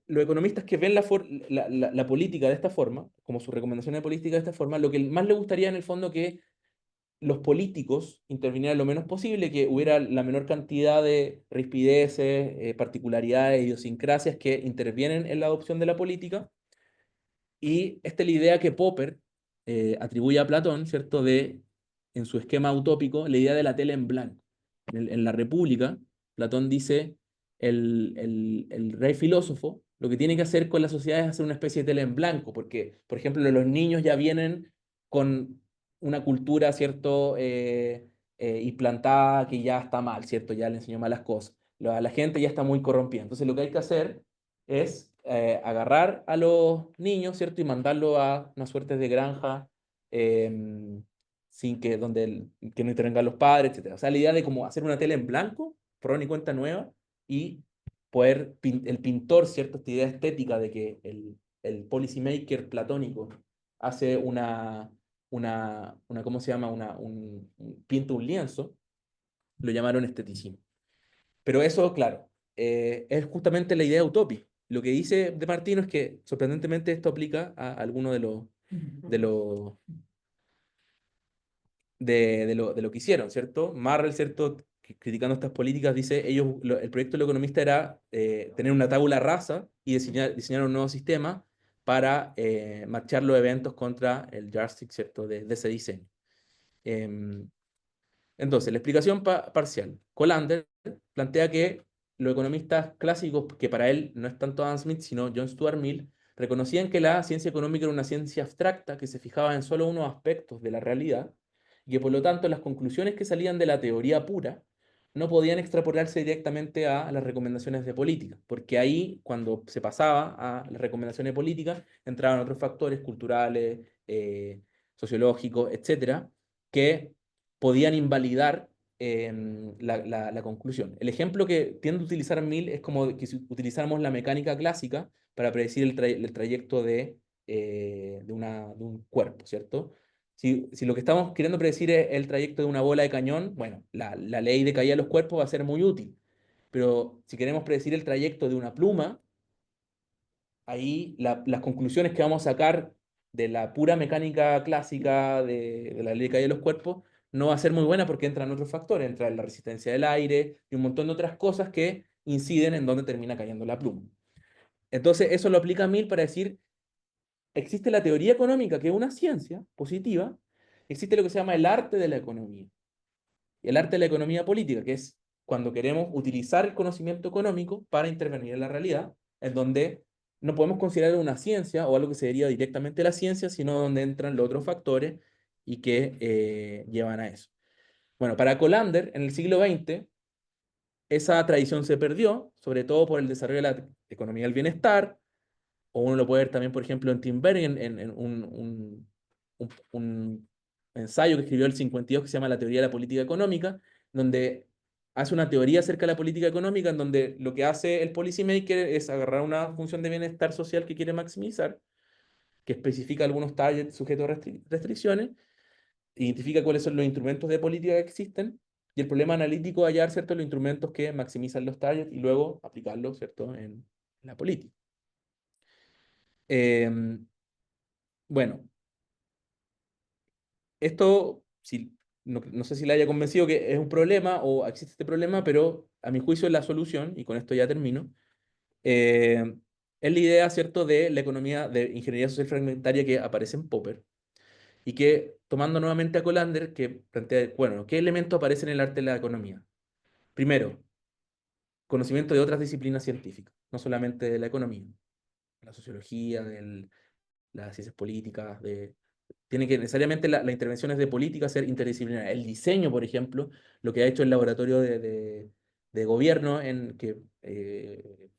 los economistas que ven la política de esta forma, como su recomendación de política de esta forma, lo que más les gustaría en el fondo que los políticos intervinieran lo menos posible, que hubiera la menor cantidad de rispideces, particularidades, idiosincrasias que intervienen en la adopción de la política. Y esta es la idea que Popper atribuye a Platón, ¿cierto? En su esquema utópico, la idea de la tela en blanco. En la República, Platón dice, el rey filósofo lo que tiene que hacer con la sociedad es hacer una especie de tela en blanco, porque, por ejemplo, los niños ya vienen con una cultura, ¿cierto? Implantada que ya está mal, ¿cierto? Ya le enseñó malas cosas. La gente ya está muy corrompida. Entonces, lo que hay que hacer es agarrar a los niños, ¿cierto? Y mandarlos a una suerte de granja sin que, que no intervengan los padres, etcétera. O sea, la idea de como hacer una tela en blanco, borrón y cuenta nueva, y poder, el pintor, ¿cierto? Esta idea estética de que el policymaker platónico hace ¿cómo se llama? Pinta un lienzo, lo llamaron esteticismo. Pero eso, claro, es justamente la idea utópica. Lo que dice De Martino es que, sorprendentemente, esto aplica a algunos de lo que hicieron, ¿cierto? Marrell, ¿cierto? Criticando estas políticas, dice, el proyecto del economista era tener una tabula rasa y diseñar un nuevo sistema para marchar los eventos contra el yardstick, ¿cierto? De ese diseño. Em, entonces, la explicación parcial. Colander plantea que los economistas clásicos, que para él no es tanto Adam Smith, sino John Stuart Mill, reconocían que la ciencia económica era una ciencia abstracta que se fijaba en solo unos aspectos de la realidad y que por lo tanto las conclusiones que salían de la teoría pura no podían extrapolarse directamente a las recomendaciones de política, porque ahí, cuando se pasaba a las recomendaciones políticas, entraban otros factores culturales, sociológicos, etcétera, que podían invalidar la conclusión. El ejemplo que tiende a utilizar Mill es como que si utilizáramos la mecánica clásica para predecir el trayecto de un cuerpo, ¿cierto? Si lo que estamos queriendo predecir es el trayecto de una bola de cañón, bueno, la ley de caída de los cuerpos va a ser muy útil. Pero si queremos predecir el trayecto de una pluma, ahí las conclusiones que vamos a sacar de la pura mecánica clásica de la ley de caída de los cuerpos no va a ser muy buena porque entran otros factores, entra la resistencia del aire y un montón de otras cosas que inciden en dónde termina cayendo la pluma. Entonces, eso lo aplica a Mill para decir, existe la teoría económica, que es una ciencia positiva, existe lo que se llama el arte de la economía, y el arte de la economía política, que es cuando queremos utilizar el conocimiento económico para intervenir en la realidad, en donde no podemos considerar una ciencia o algo que se deriva directamente de la ciencia, sino donde entran los otros factores y que llevan a eso. Bueno, para Colander, en el siglo XX, esa tradición se perdió, sobre todo por el desarrollo de la economía del bienestar, o uno lo puede ver también, por ejemplo, en Tim Berg, en un ensayo que escribió en el 52 que se llama La teoría de la política económica, donde hace una teoría acerca de la política económica, en donde lo que hace el policymaker es agarrar una función de bienestar social que quiere maximizar, que especifica algunos targets sujetos a restricciones, identifica cuáles son los instrumentos de política que existen, y el problema analítico es hallar, ¿cierto?, los instrumentos que maximizan los targets y luego aplicarlos, ¿cierto?, en la política. Bueno, esto, si no sé si le haya convencido que es un problema o existe este problema, pero a mi juicio es la solución, y con esto ya termino, eh, es la idea, ¿cierto?, de la economía de ingeniería social fragmentaria que aparece en Popper, y que, tomando nuevamente a Colander, que plantea, bueno, ¿qué elementos aparecen en el arte de la economía? Primero, conocimiento de otras disciplinas científicas, no solamente de la economía, la sociología, las ciencias políticas, tiene que necesariamente la intervención es de política ser interdisciplinaria. El diseño, por ejemplo, lo que ha hecho el laboratorio de gobierno en que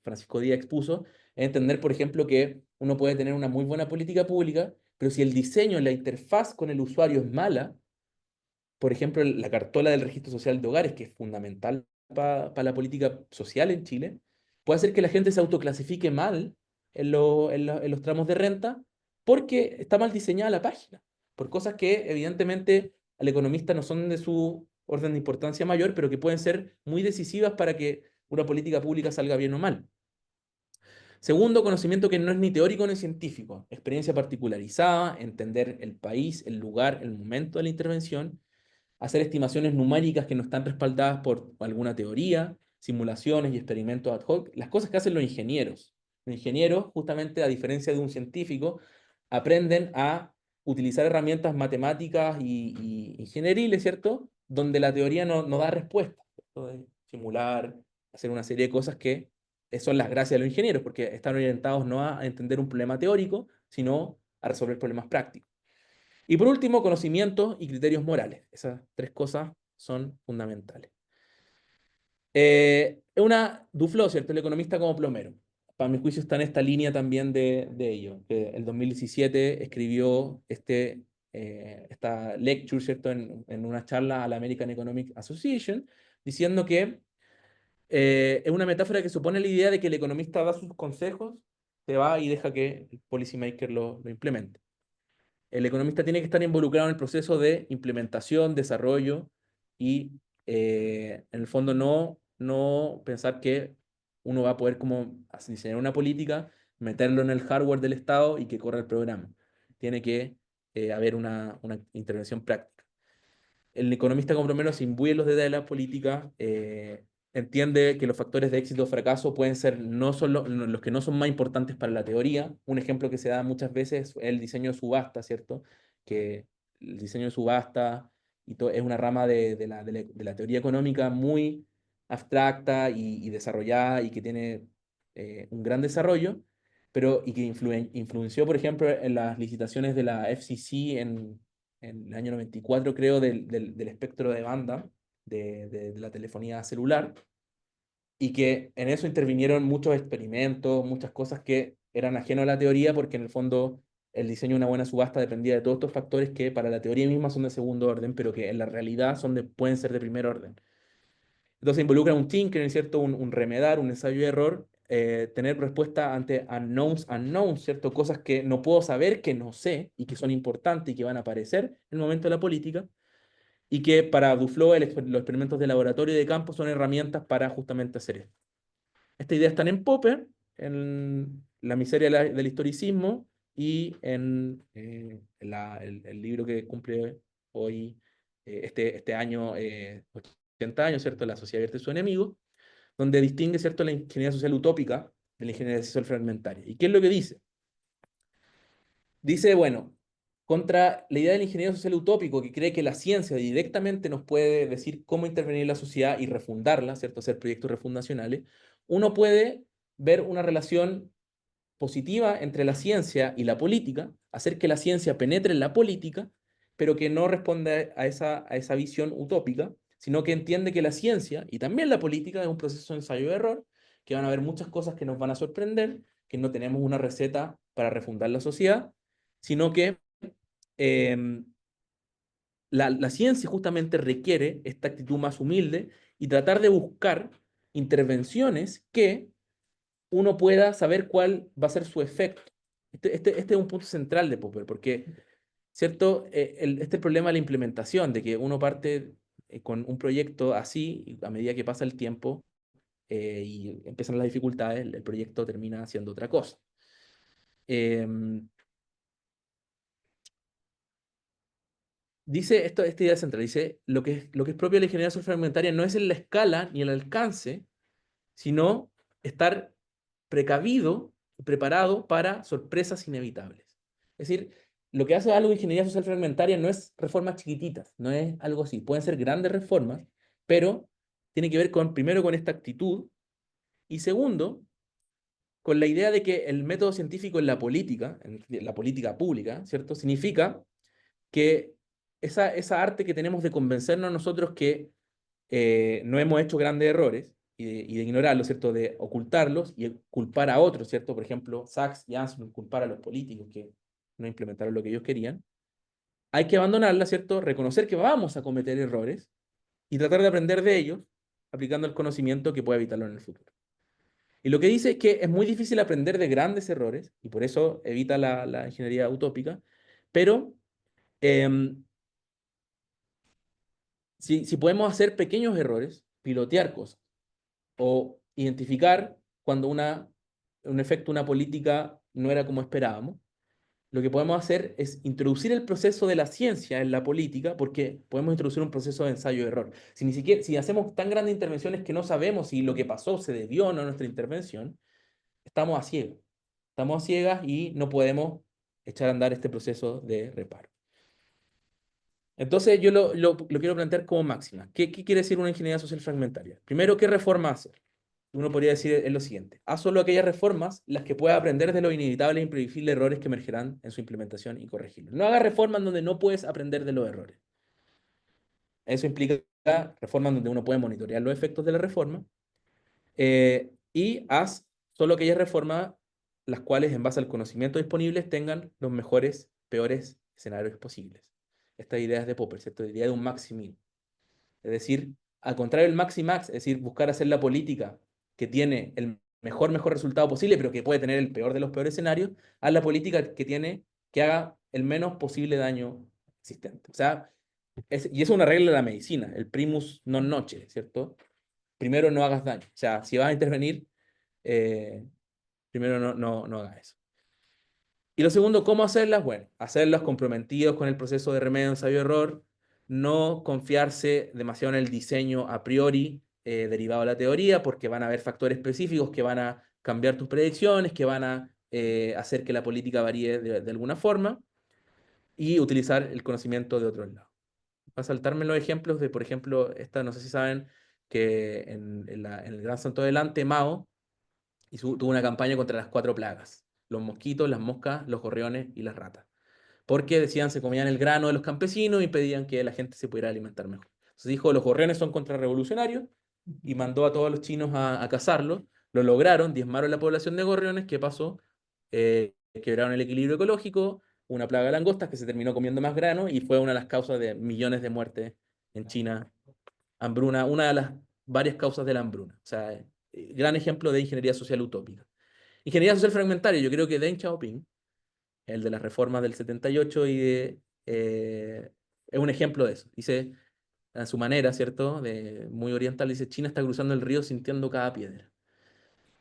Francisco Díaz expuso, es entender, por ejemplo, que uno puede tener una muy buena política pública, pero si el diseño, la interfaz con el usuario es mala, por ejemplo, la cartola del registro social de hogares, que es fundamental para la política social en Chile, puede hacer que la gente se autoclasifique mal en los tramos de renta porque está mal diseñada la página, por cosas que evidentemente al economista no son de su orden de importancia mayor, pero que pueden ser muy decisivas para que una política pública salga bien o mal. Segundo, conocimiento que no es ni teórico ni científico, experiencia particularizada, entender el país, el lugar, el momento de la intervención, hacer estimaciones numéricas que no están respaldadas por alguna teoría, simulaciones y experimentos ad hoc, las cosas que hacen los ingenieros. Los ingenieros, justamente a diferencia de un científico, aprenden a utilizar herramientas matemáticas y ingenieriles, ¿cierto? Donde la teoría no da respuesta, ¿cierto? De simular, hacer una serie de cosas que son las gracias de los ingenieros, porque están orientados no a entender un problema teórico, sino a resolver problemas prácticos. Y por último, conocimientos y criterios morales. Esas tres cosas son fundamentales. Es una Duflo, ¿cierto? El economista como plomero. Para mi juicio está en esta línea también de ello. El 2017 escribió esta lecture, ¿cierto? En una charla a la American Economic Association, diciendo que es una metáfora que supone la idea de que el economista da sus consejos, se va y deja que el policymaker lo implemente. El economista tiene que estar involucrado en el proceso de implementación, desarrollo y en el fondo no pensar que uno va a poder como diseñar una política, meterlo en el hardware del Estado y que corra el programa. Tiene que haber una intervención práctica. El economista como primero se imbuye en los detalles de la política, entiende que los factores de éxito o fracaso pueden ser no solo los que no son más importantes para la teoría. Un ejemplo que se da muchas veces es el diseño de subasta, ¿cierto? Que el diseño de subasta es una rama de la teoría económica muy abstracta y desarrollada y que tiene un gran desarrollo, pero y que influenció, por ejemplo, en las licitaciones de la FCC en el año 94, creo, del espectro de banda de la telefonía celular, y que en eso intervinieron muchos experimentos, muchas cosas que eran ajenos a la teoría, porque en el fondo el diseño de una buena subasta dependía de todos estos factores que para la teoría misma son de segundo orden, pero que en la realidad pueden ser de primer orden. Entonces involucra un tinker, ¿cierto? Un remedar, un ensayo de error, tener respuesta ante unknowns, ¿cierto? Cosas que no puedo saber, que no sé y que son importantes y que van a aparecer en el momento de la política, y que para Duflo los experimentos de laboratorio y de campo son herramientas para justamente hacer esto. Esta idea está en Popper, en La miseria del historicismo y en el libro que cumple hoy, este año, 80 años, ¿cierto? La sociedad vierte su enemigo, donde distingue, ¿cierto?, la ingeniería social utópica de la ingeniería social fragmentaria. ¿Y qué es lo que dice? Dice, bueno, contra la idea del ingeniero social utópico que cree que la ciencia directamente nos puede decir cómo intervenir en la sociedad y refundarla, ¿cierto? Hacer proyectos refundacionales, uno puede ver una relación positiva entre la ciencia y la política, hacer que la ciencia penetre en la política, pero que no responde a esa visión utópica, sino que entiende que la ciencia y también la política es un proceso de ensayo y error, que van a haber muchas cosas que nos van a sorprender, que no tenemos una receta para refundar la sociedad, sino que eh, la ciencia justamente requiere esta actitud más humilde y tratar de buscar intervenciones que uno pueda saber cuál va a ser su efecto. Este es un punto central de Popper, porque, ¿cierto? Este problema de la implementación, de que uno parte con un proyecto así, y a medida que pasa el tiempo y empiezan las dificultades, el proyecto termina siendo otra cosa. Eh, dice esta idea central, dice, lo que es propio de la ingeniería social fragmentaria no es en la escala ni el alcance, sino estar precavido, preparado para sorpresas inevitables. Es decir, lo que hace algo de ingeniería social fragmentaria no es reformas chiquititas, no es algo así. Pueden ser grandes reformas, pero tiene que ver con, primero, con esta actitud, y segundo, con la idea de que el método científico en la política pública, ¿cierto? Significa que esa arte que tenemos de convencernos nosotros que no hemos hecho grandes errores y de ignorarlos, ¿cierto? De ocultarlos y culpar a otros, ¿cierto? Por ejemplo, Sachs y Anson culpar a los políticos que no implementaron lo que ellos querían. Hay que abandonarla, ¿cierto? Reconocer que vamos a cometer errores y tratar de aprender de ellos aplicando el conocimiento que puede evitarlo en el futuro. Y lo que dice es que es muy difícil aprender de grandes errores y por eso evita la ingeniería utópica, pero eh, si podemos hacer pequeños errores, pilotear cosas o identificar cuando un efecto, una política no era como esperábamos, lo que podemos hacer es introducir el proceso de la ciencia en la política, porque podemos introducir un proceso de ensayo-error. Si hacemos tan grandes intervenciones que no sabemos si lo que pasó se debió o no a nuestra intervención, estamos a ciegas. Estamos a ciegas y no podemos echar a andar este proceso de reparo. Entonces yo lo quiero plantear como máxima. ¿Qué quiere decir una ingeniería social fragmentaria? Primero, ¿qué reforma hacer? Uno podría decir es lo siguiente: haz solo aquellas reformas las que pueda aprender de los inevitables e imprevisibles errores que emergerán en su implementación y corregirlos. No hagas reformas donde no puedes aprender de los errores. Eso implica reformas donde uno puede monitorear los efectos de la reforma, y haz solo aquellas reformas las cuales, en base al conocimiento disponible, tengan los mejores, peores escenarios posibles. Esta idea es de Popper, ¿cierto? La idea de un maxi-min. Es decir, al contrario del maxi-max, es decir, buscar hacer la política que tiene el mejor resultado posible, pero que puede tener el peor de los peores escenarios, haz la política que haga el menos posible daño existente. O sea, y eso es una regla de la medicina, el primus non nocere, ¿cierto? Primero no hagas daño. O sea, si vas a intervenir, eh, primero no hagas eso. Y lo segundo, ¿cómo hacerlas? Bueno, hacerlas comprometidos con el proceso de remedio, ensayo, error, no confiarse demasiado en el diseño a priori derivado de la teoría, porque van a haber factores específicos que van a cambiar tus predicciones, que van a hacer que la política varíe de alguna forma, y utilizar el conocimiento de otros lados. Para saltarme los ejemplos de, por ejemplo, no sé si saben que en el Gran Santo Delante, Mao tuvo una campaña contra las 4 plagas: los mosquitos, las moscas, los gorriones y las ratas. Porque decían se comían el grano de los campesinos y pedían que la gente se pudiera alimentar mejor. Entonces dijo, los gorriones son contrarrevolucionarios, y mandó a todos los chinos a cazarlos. Lo lograron, diezmaron la población de gorriones. ¿Qué pasó? Quebraron el equilibrio ecológico, una plaga de langostas que se terminó comiendo más grano y fue una de las causas de millones de muertes en China. Hambruna, una de las varias causas de la hambruna. O sea, gran ejemplo de ingeniería social utópica. Ingeniería social fragmentaria, yo creo que Deng Xiaoping, el de las reformas del 78 es un ejemplo de eso. Dice, a su manera, ¿cierto? Muy oriental, dice, China está cruzando el río sintiendo cada piedra.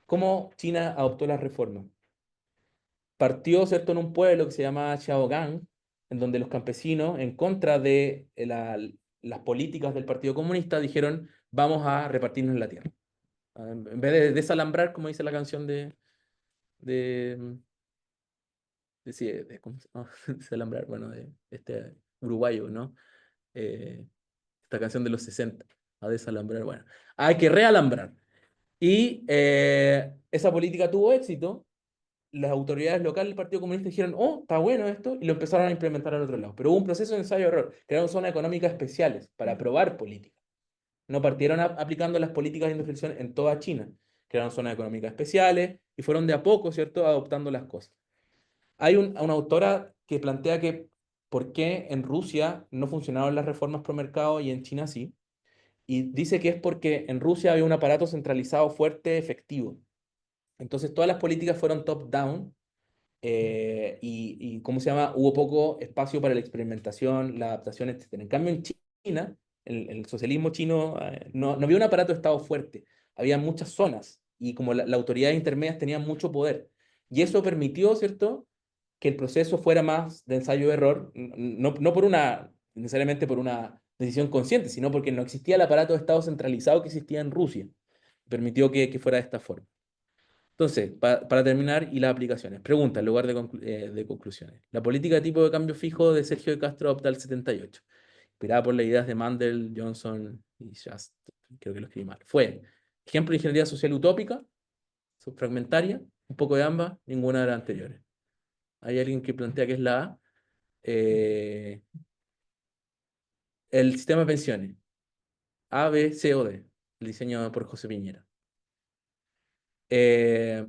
¿Cómo China adoptó las reformas? Partió, ¿cierto?, en un pueblo que se llama Xiaogang, en donde los campesinos, en contra de las políticas del Partido Comunista, dijeron, vamos a repartirnos la tierra. En vez de desalambrar, como dice la canción de, sí, ¿cómo se llama? Desalambrar, bueno, de este uruguayo, ¿no? Esta canción de los 60, a desalambrar, bueno, hay que realambrar. Y esa política tuvo éxito. Las autoridades locales del Partido Comunista dijeron, oh, está bueno esto, y lo empezaron a implementar al otro lado. Pero hubo un proceso de ensayo-error, crearon zonas económicas especiales para probar políticas. No partieron aplicando las políticas de industrialización en toda China, crearon zonas económicas especiales y fueron de a poco, ¿cierto?, adoptando las cosas. Hay una autora que plantea que por qué en Rusia no funcionaron las reformas pro mercado y en China sí, y dice que es porque en Rusia había un aparato centralizado fuerte, efectivo. Entonces todas las políticas fueron top-down, y ¿cómo se llama? Hubo poco espacio para la experimentación, la adaptación, etc. En cambio, en China, el socialismo chino, no había un aparato de Estado fuerte, había muchas zonas, y como las autoridades intermedias tenían mucho poder. Y eso permitió, ¿cierto?, que el proceso fuera más de ensayo-error, no por una necesariamente por una decisión consciente, sino porque no existía el aparato de Estado centralizado que existía en Rusia. Permitió que fuera de esta forma. Entonces, para terminar, y las aplicaciones. Pregunta en lugar de conclusiones. La política de tipo de cambio fijo de Sergio de Castro adopta el 78, inspirada por las ideas de Mandel, Johnson y Just, creo que lo escribí mal. Fue ejemplo de ingeniería social utópica, subfragmentaria, un poco de ambas, ninguna de las anteriores. Hay alguien que plantea que es la A. Eh, el sistema de pensiones. A, B, C o D. El diseño por José Piñera. Eh,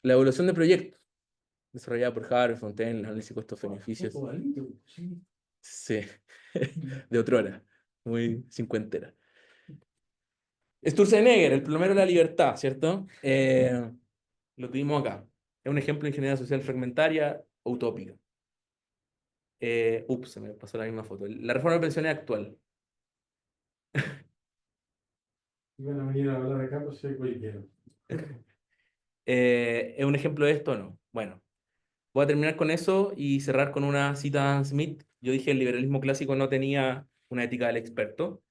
la evaluación de proyectos, desarrollada por Harvard, Fontaine, el análisis de costos-beneficios. Sí, de otrora, muy cincuentera. Sturzenegger, el plomero de la libertad, ¿cierto? Lo tuvimos acá. Es un ejemplo de ingeniería social fragmentaria o utópica. Se me pasó la misma foto. La reforma de pensiones actual. Iban a venir a hablar acá, no sé qué quiero. ¿Es un ejemplo de esto o no? Bueno, voy a terminar con eso y cerrar con una cita de Adam Smith. Yo dije el liberalismo clásico no tenía una ética del experto,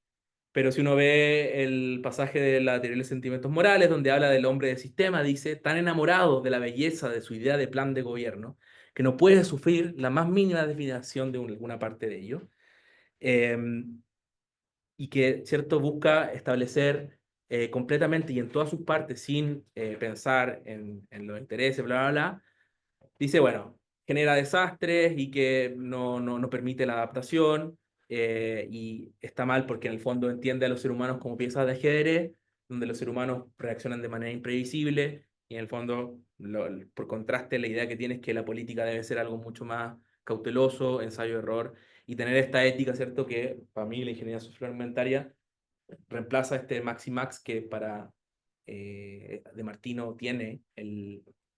pero si uno ve el pasaje de la teoría de los sentimientos morales, donde habla del hombre de sistema, dice, tan enamorado de la belleza de su idea de plan de gobierno, que no puede sufrir la más mínima desviación de alguna parte de ello. Y que, ¿cierto?, busca establecer completamente y en todas sus partes, sin pensar en los intereses, bla, bla, bla, dice, bueno, genera desastres y que no permite la adaptación, y está mal porque en el fondo entiende a los seres humanos como piezas de ajedrez, donde los seres humanos reaccionan de manera imprevisible, y en el fondo, por contraste, la idea que tiene es que la política debe ser algo mucho más cauteloso, ensayo-error, y tener esta ética, ¿cierto?, que para mí la ingeniería socioalimentaria reemplaza este Maximax que para De Martino tiene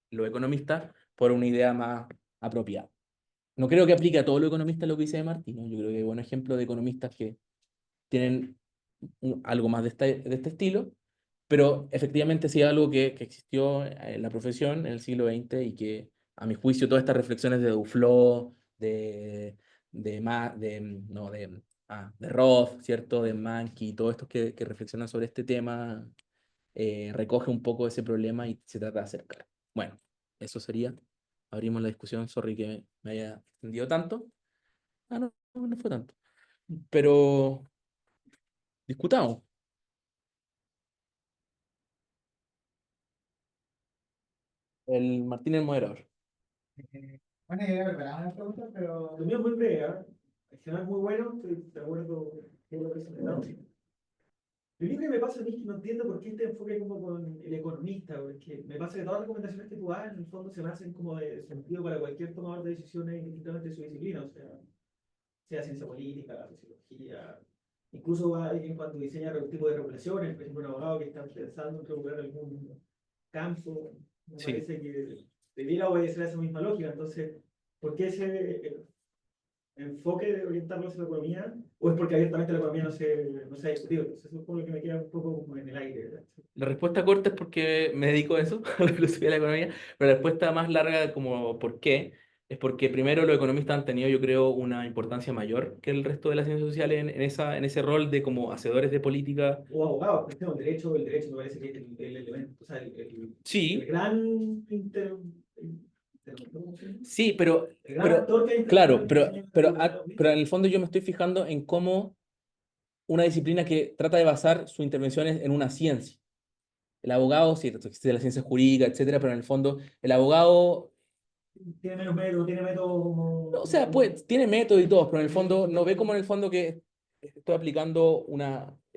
los economistas por una idea más apropiada. No creo que aplique a todos los economistas lo que dice De Martino. Yo creo que hay buen ejemplo de economistas que tienen algo más de este estilo, pero efectivamente sí es algo que existió en la profesión en el siglo XX y que, a mi juicio, todas estas reflexiones de Duflo, de Roth, ¿cierto? De Mankey, todos estos que reflexionan sobre este tema, recoge un poco ese problema y se trata de acercar. Bueno, eso sería. Abrimos la discusión. Sorry que me haya extendido tanto. No fue tanto. Pero discutamos. El Martín el moderador. Bueno, yo preparaba una pregunta, pero Lo mío es muy breve, ¿eh? El final es muy bueno, estoy de acuerdo con lo que presentado. Lo único que me pasa a mí es que no entiendo por qué este enfoque como con el economista, porque me pasa que todas las recomendaciones que tú das en el fondo se me hacen como de sentido para cualquier tomador de decisiones indistintamente de su disciplina, o sea ciencia política, sociología, incluso alguien cuando diseña algún tipo de regulaciones, por ejemplo un abogado que está pensando en regular algún campo, me Sí. parece que debiera obedecer a esa misma lógica. Entonces, ¿por qué ese enfoque de orientarlo hacia la economía? ¿O es porque abiertamente la economía no se ha discutido? Entonces, eso es por lo que me queda un poco como en el aire, ¿verdad? La respuesta corta es porque me dedico a eso, a la filosofía de la economía, pero la respuesta más larga, como por qué, es porque primero los economistas han tenido, yo creo, una importancia mayor que el resto de las ciencias sociales en ese rol de como hacedores de política. O abogados, por ejemplo, el derecho me parece que es el elemento, o sea, el Sí, gran sí, el gran actor que hay claro, intelectual en el pero en el fondo yo me estoy fijando en cómo una disciplina que trata de basar sus intervenciones en una ciencia. El abogado, sí, existe la ciencia jurídica, etcétera, pero en el fondo el abogado, tiene menos método, tiene método o sea, pues tiene método y todo, pero en el fondo no ve como en el fondo que estoy aplicando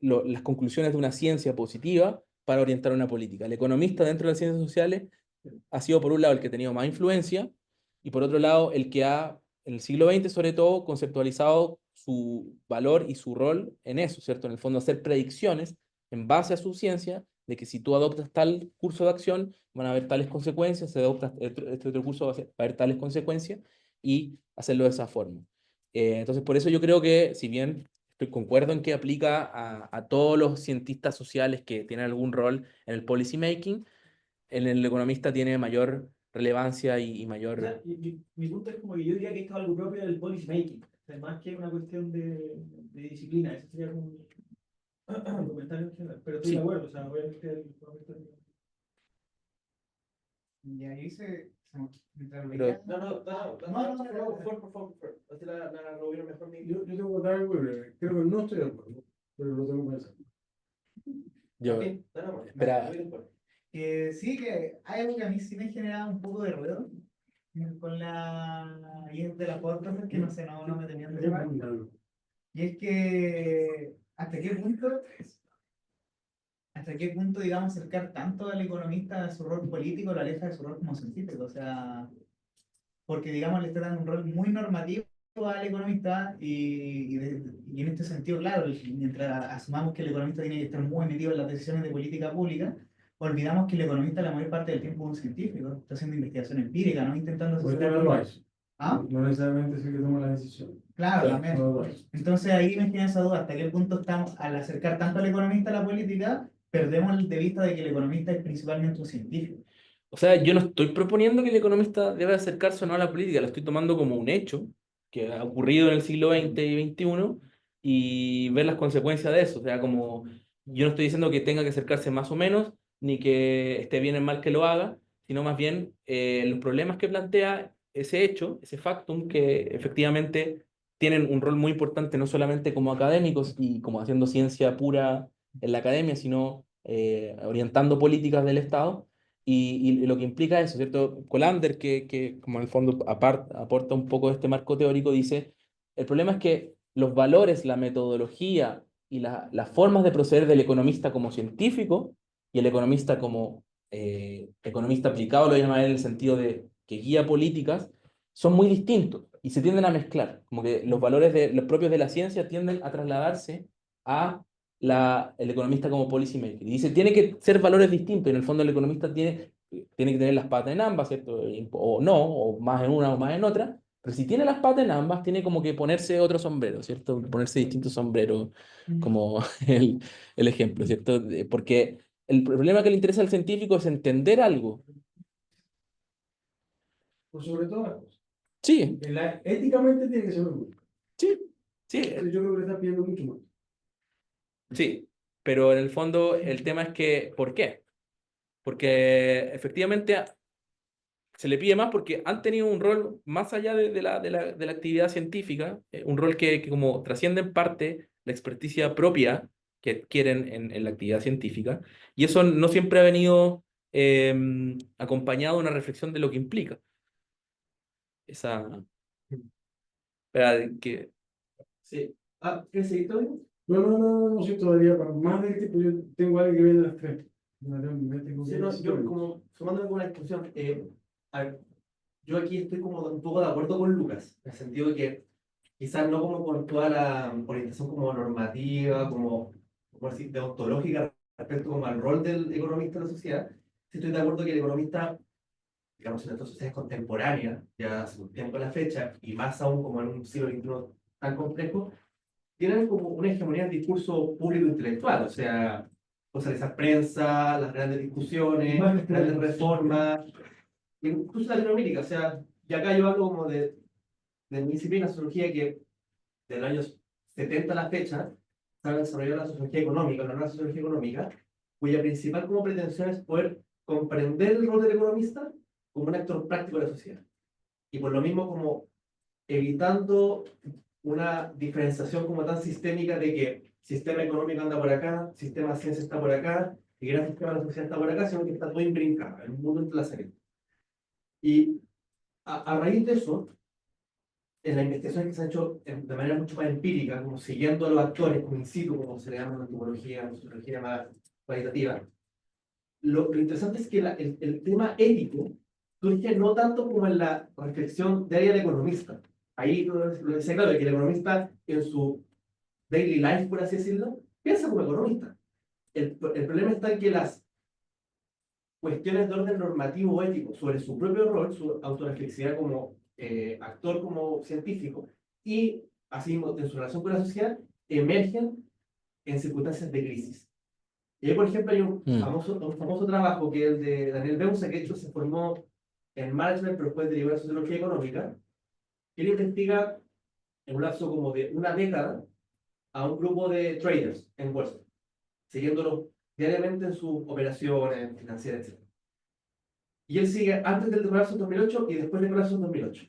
las conclusiones de una ciencia positiva para orientar una política. El economista dentro de las ciencias sociales ha sido por un lado el que ha tenido más influencia y por otro lado el que ha, en el siglo XX sobre todo, conceptualizado su valor y su rol en eso, ¿cierto? En el fondo hacer predicciones en base a su ciencia de que si tú adoptas tal curso de acción van a haber tales consecuencias, si adoptas este otro curso va a haber tales consecuencias y hacerlo de esa forma. Entonces por eso yo creo que si bien concuerdo en que aplica a todos los cientistas sociales que tienen algún rol en el policy making, el economista tiene mayor relevancia y O sea, mayor... mi punto es como que yo diría que esto es algo propio del policy making. Más que una cuestión de disciplina, eso sería como un comentario en general. Pero estoy Sí. de acuerdo, o sea, obviamente Y ahí mientras lo Pero- veía- por favor. Así lo vieron mejor ni Yo tengo que votar algo breve. Creo que no estoy de acuerdo, pero lo tengo que pensar. Yo, espera, Que sí, que hay algo que a mí sí me generaba un poco de ruido con la y es de las cosas que no sé, no me tenían de Es llevar. muy largo. Y es que hasta qué punto, digamos, acercar tanto al economista a su rol político lo aleja de su rol como científico. O sea, porque, digamos, le está dando un rol muy normativo al economista y en este sentido, claro, mientras asumamos que el economista tiene que estar muy metido en las decisiones de política pública, olvidamos que el economista la mayor parte del tiempo es un científico, está haciendo investigación empírica, no intentando Porque asesorar. no lo hace. ¿Ah? No necesariamente es el que toma la decisión. Claro, Claro, también. No lo hace. Entonces ahí me genera esa duda, ¿hasta qué punto estamos, al acercar tanto al economista a la política, perdemos de vista de que el economista es principalmente un científico? o sea, yo no estoy proponiendo que el economista debe acercarse o no a la política, lo estoy tomando como un hecho que ha ocurrido en el siglo XX y XXI y ver las consecuencias de eso. O sea, como yo no estoy diciendo que tenga que acercarse más o menos, ni que esté bien o mal que lo haga, sino más bien los problemas que plantea ese hecho, ese factum, que efectivamente tienen un rol muy importante no solamente como académicos y como haciendo ciencia pura en la academia, sino orientando políticas del Estado y lo que implica eso, ¿cierto? Colander, que como en el fondo aporta un poco de este marco teórico, dice, el problema es que los valores, la metodología y las formas de proceder del economista como científico y el economista como economista aplicado, lo llama él en el sentido de que guía políticas, son muy distintos y se tienden a mezclar, como que los valores los propios de la ciencia tienden a trasladarse a el economista como policy maker. Y dice, tiene que ser valores distintos, y en el fondo el economista tiene que tener las patas en ambas, ¿cierto? O no, o más en una o más en otra, pero si tiene las patas en ambas, tiene como que ponerse otro sombrero, ¿cierto? Ponerse distintos sombreros, como el ejemplo, ¿cierto? Porque el problema que le interesa al científico es entender algo. Por sobre todas las cosas. Sí, Éticamente tiene que ser muy bueno. sí, sí, Entonces yo creo que le está pidiendo mucho más. sí. Pero en el fondo el tema es que, ¿por qué? Porque efectivamente se le pide más porque han tenido un rol más allá de la actividad científica, un rol que como trasciende en parte la experticia propia que adquieren en la actividad científica, y eso no siempre ha venido acompañado de una reflexión de lo que implica. Esa... espera, que, Sí. ¿Quieres seguir, Tony? No, sí, todavía, para más del tipo, yo tengo alguien que viene a las 3. Me tengo que Sí, ir no, a yo como sumándome con la discusión, a ver, yo aquí estoy como un poco de acuerdo con Lucas, en el sentido de que quizás no como con toda la orientación como normativa, como así, deontológica respecto como al rol del economista en la sociedad, sí estoy de acuerdo que el economista, digamos, en nuestras sociedades contemporáneas, ya hace un tiempo a la fecha, y más aún como en un siglo XXI tan complejo, tienen como una hegemonía del discurso público intelectual, o sea, socializar prensa, las grandes discusiones, grandes reformas, incluso Latinoamérica, o sea, y acá yo hablo como de mi disciplina, sociología, que de los años 70 a la fecha se ha desarrollado la sociología económica, la nueva sociología económica, cuya principal como pretensión es poder comprender el rol del economista como un actor práctico de la sociedad. Y por lo mismo como evitando una diferenciación como tan sistémica de que sistema económico anda por acá, sistema de ciencia está por acá, y gran sistema de la sociedad está por acá, sino que está todo imbrincado, en un mundo entrelazado. Y a raíz de eso, en las investigaciones que se han hecho de manera mucho más empírica, como siguiendo a los actores, como in situ, como se le llama en antropología, en sociología más cualitativa, lo interesante es que el tema ético surge no tanto como en la reflexión diaria del economista. Ahí lo decía claro, que el economista en su daily life, por así decirlo, piensa como economista. El problema está en que las cuestiones de orden normativo o ético sobre su propio rol, su autorreflexividad como actor, como científico, y así en su relación con la sociedad, emergen en circunstancias de crisis. Y ahí, por ejemplo, hay un famoso trabajo que es el de Daniel Beunza, que de hecho se formó en management, pero después derivó en sociología económica. Él investiga en un lapso como de una década a un grupo de traders en Wall Street, siguiéndolo diariamente en sus operaciones financieras, etc. Y él sigue antes del colapso del 2008 y después del colapso del 2008.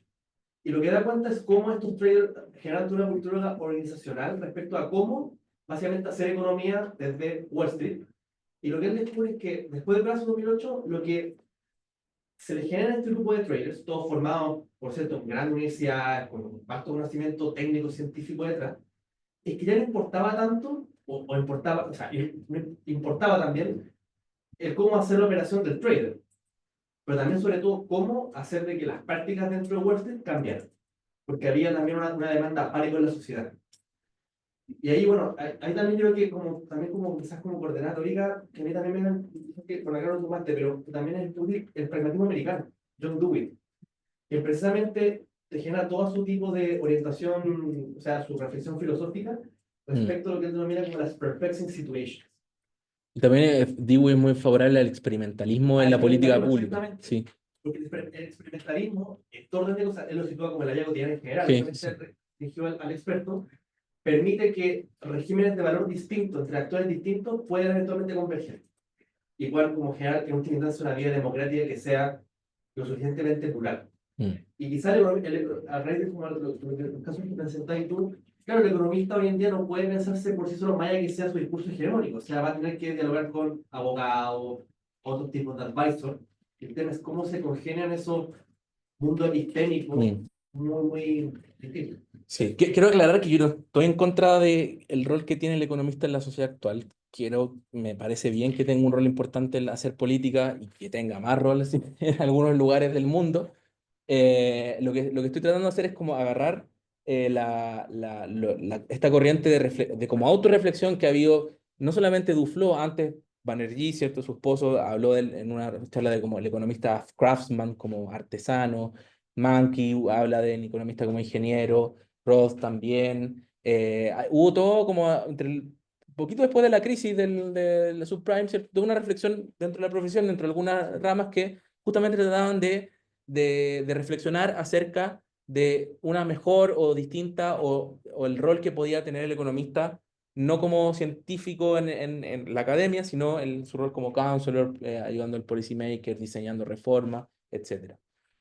Y lo que da cuenta es cómo estos traders generan una cultura organizacional respecto a cómo básicamente hacer economía desde Wall Street. Y lo que él descubre es que después del colapso del 2008, lo que se le genera a este grupo de traders, todos formados, por cierto, en grandes universidades, con un vasto conocimiento técnico científico detrás, es que ya no importaba tanto, o importaba, o sea, importaba también el cómo hacer la operación del trader, pero también sobre todo cómo hacer de que las prácticas dentro de Wall Street cambiaran, porque había también una demanda pánico en la sociedad. Y ahí, bueno, ahí también yo creo que como, también como quizás como coordinadora, que a mí también me dan, que por acá no tomaste, pero también es el pragmatismo americano, John Dewey, que precisamente te genera todo su tipo de orientación, o sea, su reflexión filosófica respecto a lo que él denomina como las perplexing situations. Y también Dewey es muy favorable al experimentalismo en la política pública. Exactamente. Sí, Porque el experimentalismo, este orden de cosas, él lo sitúa como la vida cotidiana en general, sí, obviamente sí. dirigido al experto, permite que regímenes de valor distintos entre actores distintos puedan eventualmente converger. Igual como generar en última instancia una vida democrática que sea lo suficientemente plural. Mm. Y quizás a raíz de como los casos que presentáis tú, claro, el economista hoy en día no puede pensarse por sí solo más allá que sea su discurso hegemónico, o sea, va a tener que dialogar con abogados, otros tipos de advisors. El tema es cómo se congenian esos mundos epistémicos Mm. muy distintos. Sí, quiero aclarar que yo no estoy en contra del rol que tiene el economista en la sociedad actual. Me parece bien que tenga un rol importante en hacer política y que tenga más roles en algunos lugares del mundo. Lo que estoy tratando de hacer es como agarrar esta corriente de como autorreflexión que ha habido, no solamente Duflo, antes Banerjee, ¿cierto? Su esposo habló en una charla de como el economista craftsman, como artesano. Mankey habla de un economista como ingeniero. Roth también. Hubo todo como poquito después de la crisis de la subprime, ¿cierto? Tuvo una reflexión dentro de la profesión, dentro de algunas ramas que justamente trataban de reflexionar acerca de una mejor o distinta o el rol que podía tener el economista, no como científico en la academia, sino en su rol como counselor, ayudando al policy maker, diseñando reformas, etcétera.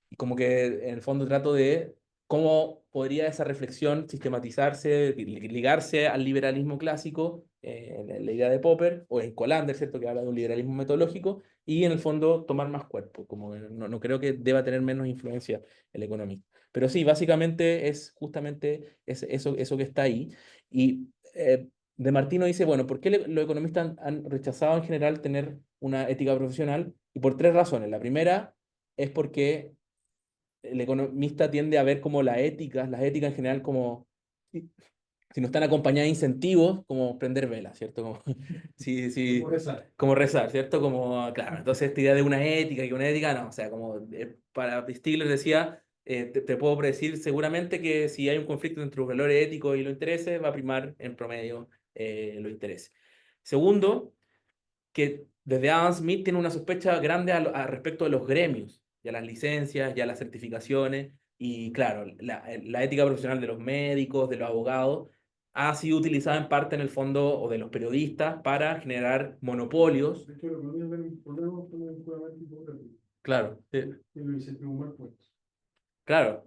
Y como que en el fondo trato de cómo podría esa reflexión sistematizarse, ligarse al liberalismo clásico, en la idea de Popper, o en Colander, ¿cierto? Que habla de un liberalismo metodológico, y en el fondo tomar más cuerpo, como no creo que deba tener menos influencia el economista. Pero sí, básicamente es justamente eso que está ahí. Y De Martino dice, bueno, ¿por qué los economistas han rechazado en general tener una ética profesional? Y por tres razones. La primera es porque el economista tiende a ver como las éticas en general como, si no están acompañadas de incentivos, como prender velas, ¿cierto? Como, sí, sí, Como rezar. como rezar, ¿cierto? Como, claro, entonces esta idea de una ética y una ética, no, o sea, como para Stigler decía, te puedo predecir seguramente que si hay un conflicto entre los valores éticos y los intereses, va a primar en promedio los intereses. Segundo, que desde Adam Smith tiene una sospecha grande respecto de los gremios, y a las licencias, y a las certificaciones, y claro, la ética profesional de los médicos, de los abogados, ha sido utilizada en parte en el fondo, o de los periodistas, para generar monopolios. De hecho, la economía tiene un problema con el juramento hipocrático. Claro, Y lo incentivos mal puestos. claro,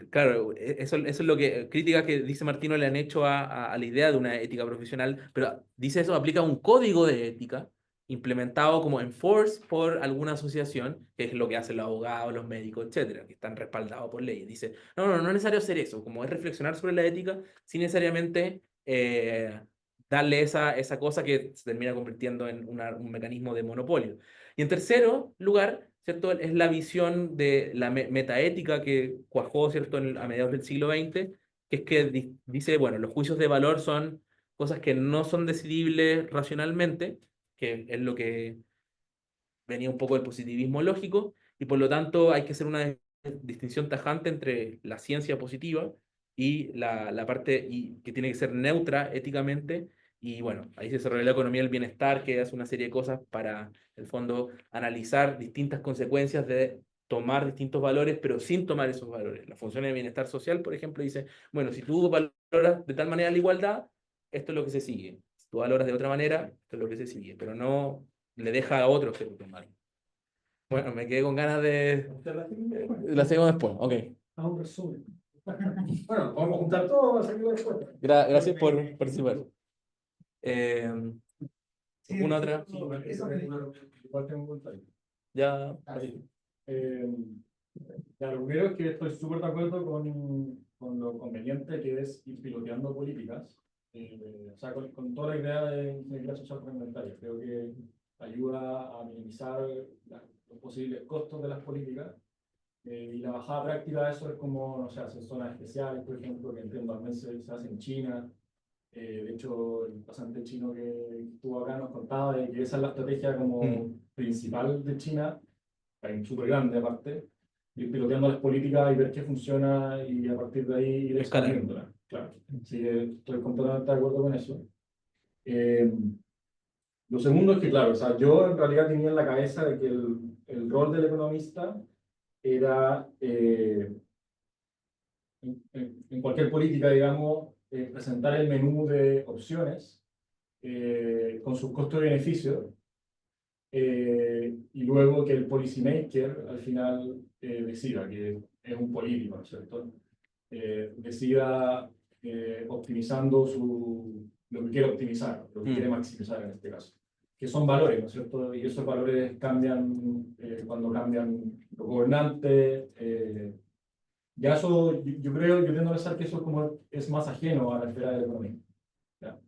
claro, eso es lo que, críticas que dice Martino le han hecho a la idea de una ética profesional, pero dice eso aplica un código de ética implementado como enforced por alguna asociación, que es lo que hacen los abogados, los médicos, etcétera, que están respaldados por leyes. Dice, no es necesario hacer eso, como es reflexionar sobre la ética sin necesariamente darle esa cosa que se termina convirtiendo en un mecanismo de monopolio. Y en tercero lugar, ¿cierto? Es la visión de la metaética que cuajó, ¿cierto? A mediados del siglo XX, que es que dice, bueno, los juicios de valor son cosas que no son decidibles racionalmente, que es lo que venía un poco del positivismo lógico, y por lo tanto hay que hacer una distinción tajante entre la ciencia positiva y la parte que tiene que ser neutra éticamente. Y bueno, ahí se desarrolla la economía del bienestar, que hace una serie de cosas para, en el fondo, analizar distintas consecuencias de tomar distintos valores, pero sin tomar esos valores. La función de bienestar social, por ejemplo, dice, bueno, si tú valoras de tal manera la igualdad, esto es lo que se sigue. Si tú valoras de otra manera, esto es lo que se sigue, pero no le deja a otros que lo tomen. Bueno, me quedé con ganas de... La seguimos después, ok. A un resumen. Bueno, vamos a juntar todo, a salir después. Gracias por participar. ¿Una otra? Igual tengo un comentario. Ya. Eh, ya, lo primero es que estoy súper de acuerdo con lo conveniente que es ir piloteando políticas, o sea, con toda la idea de ingeniería social complementaria. Creo que ayuda a minimizar los posibles costos de las políticas, y la bajada práctica de eso es como, no sé, hacer zonas especiales, por ejemplo, que entiendo al menos se hace en China. De hecho, el pasante chino que estuvo acá nos contaba de que esa es la estrategia como principal de China, súper grande aparte, ir piloteando las políticas y ver qué funciona y a partir de ahí ir Escalar. expandiéndola. Claro, así que estoy completamente de acuerdo con eso. Eh, lo segundo es que, claro, o sea, yo en realidad tenía en la cabeza de que el rol del economista era, en cualquier política, digamos, presentar el menú de opciones con sus costos-beneficios, y luego que el policymaker al final decida, que es un político, ¿no es cierto? Decida optimizando lo que quiere optimizar, lo que quiere maximizar en este caso, que son valores, ¿no es cierto? Y esos valores cambian cuando cambian los gobernantes. Ya eso, yo creo, yo tiendo a pensar que eso es, como, es más ajeno a la esfera de la economía. ¿Ya?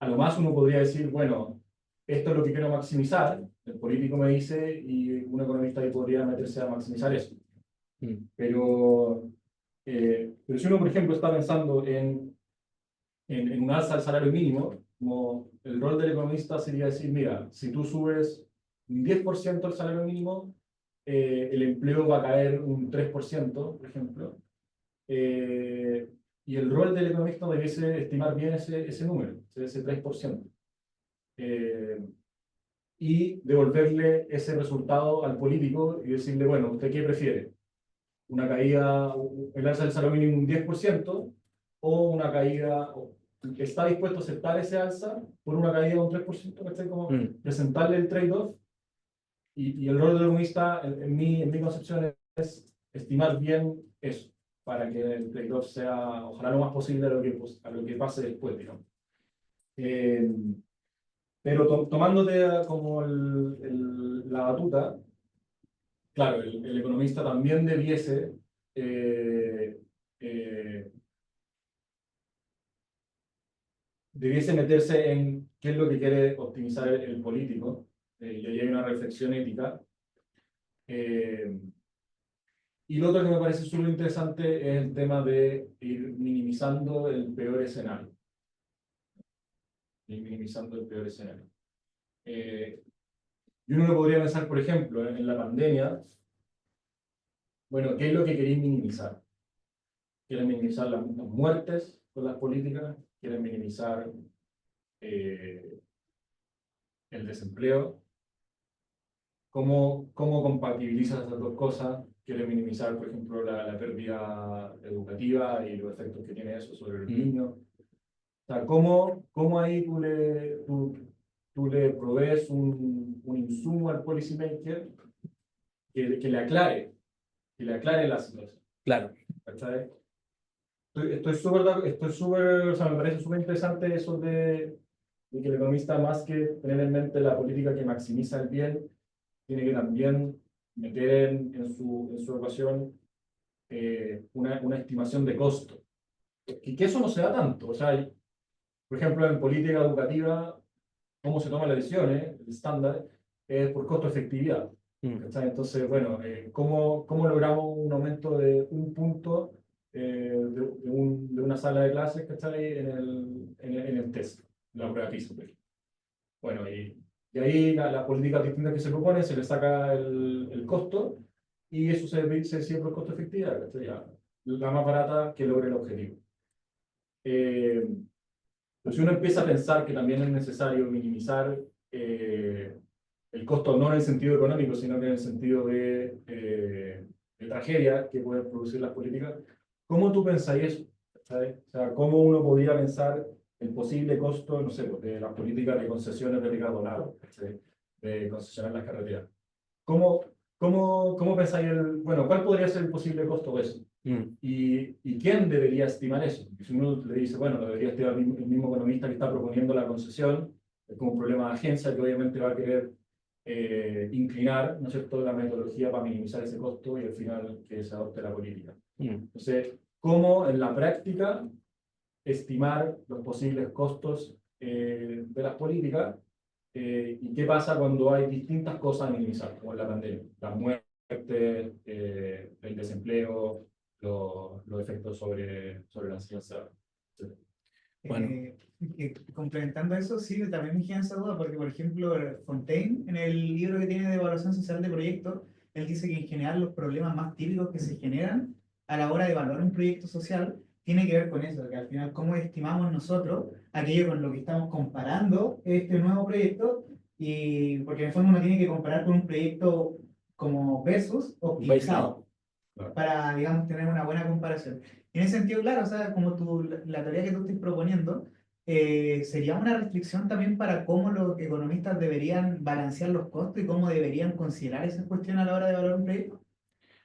A lo más uno podría decir, bueno, esto es lo que quiero maximizar, el político me dice, y un economista ahí podría meterse a maximizar eso. Pero si uno, por ejemplo, está pensando en un alza del salario mínimo, como el rol del economista sería decir, mira, si tú subes un 10% el salario mínimo, el empleo va a caer un 3%, por ejemplo. Y el rol del economista debiese estimar bien ese número, ese 3%. Y devolverle ese resultado al político y decirle, bueno, ¿usted qué prefiere? ¿Una caída, el alza del salario mínimo un 10% o una caída, está dispuesto a aceptar ese alza por una caída de un 3%? ¿Cachai? Como presentarle el trade-off. Y el rol del economista, en mi concepción, es estimar bien eso, para que el trade-off sea, ojalá, lo más posible a lo que pase después, digamos. Pero tomándote como la batuta, claro, el economista también debiese meterse en qué es lo que quiere optimizar el político, y ahí hay una reflexión ética. Y lo otro que me parece súper interesante es el tema de ir minimizando el peor escenario. Ir minimizando el peor escenario. Y uno lo podría pensar, por ejemplo, en la pandemia. Bueno, ¿qué es lo que queréis minimizar? ¿Quieren minimizar las muertes con las políticas? ¿Quieren minimizar el desempleo? ¿Cómo compatibilizas esas dos cosas? ¿Quieren minimizar, por ejemplo, la pérdida educativa y los efectos que tiene eso sobre los niños? O sea, ¿cómo ahí tú le provees un insumo al policymaker que le aclare la situación? Claro. ¿Cachai? Estoy súper, o sea, me parece súper interesante eso de que el economista, más que tener en mente la política que maximiza el bien, tiene que también meter en su ecuación una estimación de costo. Y que eso no se da tanto. O sea, por ejemplo, en política educativa, cómo se toman las decisiones, el estándar, es por costo-efectividad. ¿Cachai? Entonces, bueno, ¿cómo logramos un aumento de un punto de una sala de clases, ¿cachai? En el test, la prueba PISA? Bueno, y ahí las políticas distintas que se proponen, se le saca el costo, y eso se decide por costo-efectividad, ¿cachai? Ya, la más barata que logre el objetivo. Pero si uno empieza a pensar que también es necesario minimizar el costo, no en el sentido económico, sino que en el sentido de tragedia que pueden producir las políticas. ¿Cómo tú pensáis eso? ¿Sabes? O sea, ¿cómo uno podría pensar el posible costo, no sé, pues, de las políticas de concesiones de Ricardo Lagos, ¿sí? De concesionar las carreteras? ¿Cómo pensáis bueno, cuál podría ser el posible costo de eso? Mm. ¿Y quién debería estimar eso? Porque si uno le dice, bueno, lo debería estimar el mismo economista que está proponiendo la concesión, es como un problema de agencia que obviamente va a querer inclinar, ¿no es cierto?, la metodología para minimizar ese costo y al final que se adopte la política. Entonces, ¿cómo en la práctica estimar los posibles costos de las políticas y qué pasa cuando hay distintas cosas a minimizar, como en la pandemia, la muerte, el desempleo, los efectos sobre la enseñanza, etc. Bueno. Complementando eso, sí, también me queda esa duda, porque por ejemplo, Fontaine, en el libro que tiene de evaluación social de proyectos, él dice que en general los problemas más típicos que se generan a la hora de evaluar un proyecto social tiene que ver con eso, que al final cómo estimamos nosotros aquello con lo que estamos comparando este nuevo proyecto, y porque en el fondo uno tiene que comparar con un proyecto como versus optimizado Claro. para, digamos, tener una buena comparación. Y en ese sentido, claro, o sea, como la teoría que tú estás proponiendo, sería una restricción también para cómo los economistas deberían balancear los costos y cómo deberían considerar esa cuestión a la hora de evaluar un proyecto.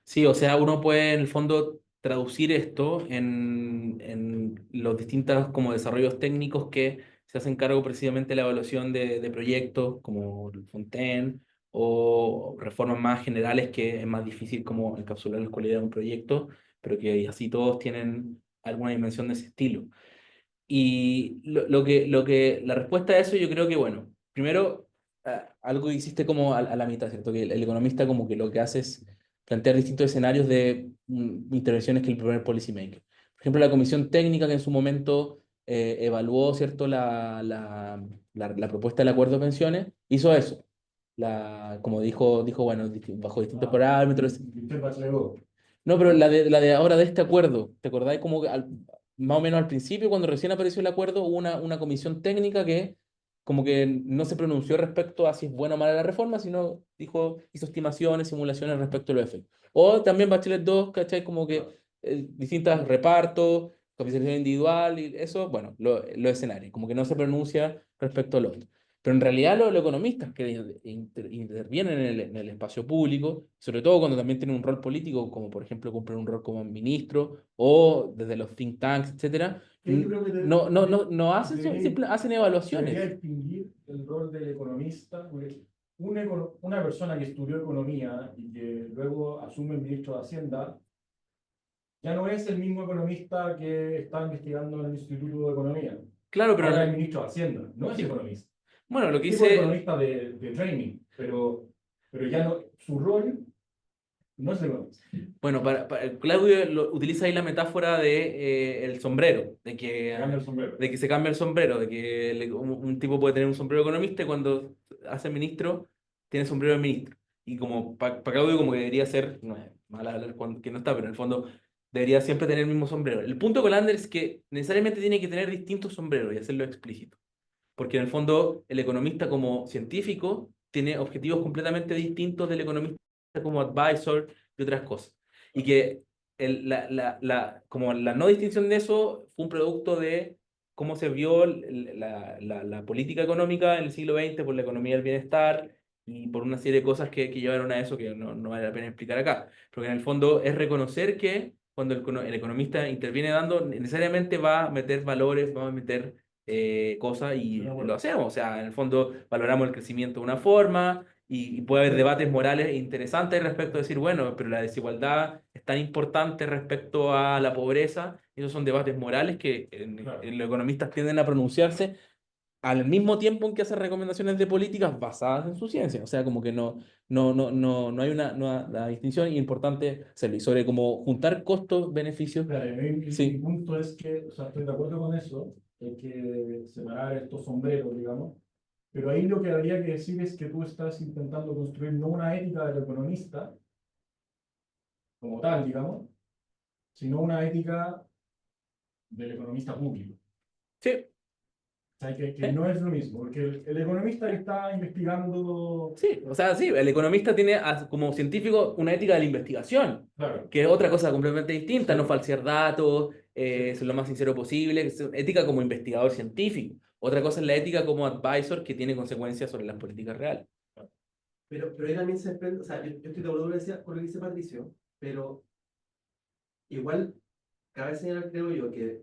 Sí, o sea, uno puede en el fondo traducir esto en los distintos como desarrollos técnicos que se hacen cargo precisamente de la evaluación de proyectos como el Fontaine o reformas más generales que es más difícil como encapsular la cualidad de un proyecto, pero que así todos tienen alguna dimensión de ese estilo. Y la respuesta a eso yo creo que, bueno, primero, algo que hiciste como a la mitad, ¿cierto? Que el economista como que lo que hace es plantear distintos escenarios de intervenciones que el primer policymaker. Por ejemplo, la comisión técnica que en su momento evaluó, ¿cierto? La propuesta del acuerdo de pensiones, hizo eso. Como dijo, bueno, bajo distintos parámetros. No, pero la de ahora de este acuerdo, ¿te acordáis como que más o menos al principio, cuando recién apareció el acuerdo, hubo una comisión técnica que como que no se pronunció respecto a si es buena o mala la reforma, sino hizo estimaciones, simulaciones respecto a los efectos. O también Bachelet 2, ¿cachai? Como que distintos repartos, capitalización individual, y eso, bueno, los escenarios, como que no se pronuncia respecto a lo otro. Pero en realidad los economistas que intervienen en el espacio público, sobre todo cuando también tienen un rol político, como por ejemplo cumplen un rol como ministro o desde los think tanks, etcétera, Yo creo que no hacen, hacen evaluaciones. debería distinguir el rol del economista, porque una persona que estudió economía y que luego asume el ministro de Hacienda, ya no es el mismo economista que está investigando en el Instituto de Economía. Claro, pero Ahora es el ministro de Hacienda, no es sí, economista. bueno, lo que Tipo de dice, economista de training, pero ya no, su rol no es economista. bueno, Claudio utiliza ahí la metáfora de el sombrero, Cambia el sombrero. de que se cambia el sombrero, de que un tipo puede tener un sombrero economista y cuando hace ministro tiene sombrero de ministro. Y como para Claudio como que debería ser, no es mal hablar que no está, pero en el fondo debería siempre tener el mismo sombrero. El punto con Lander es que necesariamente tiene que tener distintos sombreros y hacerlo explícito. Porque en el fondo el economista como científico tiene objetivos completamente distintos del economista como advisor y otras cosas. Y que como la no distinción de eso fue un producto de cómo se vio la política económica en el siglo XX por la economía del bienestar y por una serie de cosas que llevaron a eso que no vale la pena explicar acá. Porque en el fondo es reconocer que cuando el economista interviene dando, necesariamente va a meter valores, va a meter cosas y lo hacemos. O sea, en el fondo valoramos el crecimiento de una forma y puede haber debates morales interesantes respecto a decir, bueno, pero la desigualdad es tan importante respecto a la pobreza. Esos son debates morales que los economistas tienden a pronunciarse al mismo tiempo en que hacen recomendaciones de políticas basadas en su ciencia. O sea, como que no hay una distinción importante hacerlo. Y sobre cómo juntar costos, beneficios. Claro, Sí. mi punto es que, o sea, estoy de acuerdo con eso, hay que separar estos sombreros, digamos, pero ahí lo que habría que decir es que tú estás intentando construir no una ética del economista como tal, digamos, sino una ética del economista público. Sí. O sea, que no es lo mismo, porque el economista que está investigando, Sí, o sea, sí, el economista tiene como científico una ética de la investigación, claro, que es otra cosa completamente distinta, sí, no falsear datos, sí, ser lo más sincero posible, que es ética como investigador científico. Otra cosa es la ética como advisor que tiene consecuencias sobre las políticas reales. Pero ahí también se desprende, o sea, yo estoy de acuerdo con lo que dice Patricio, pero igual cabe señalar, creo yo, que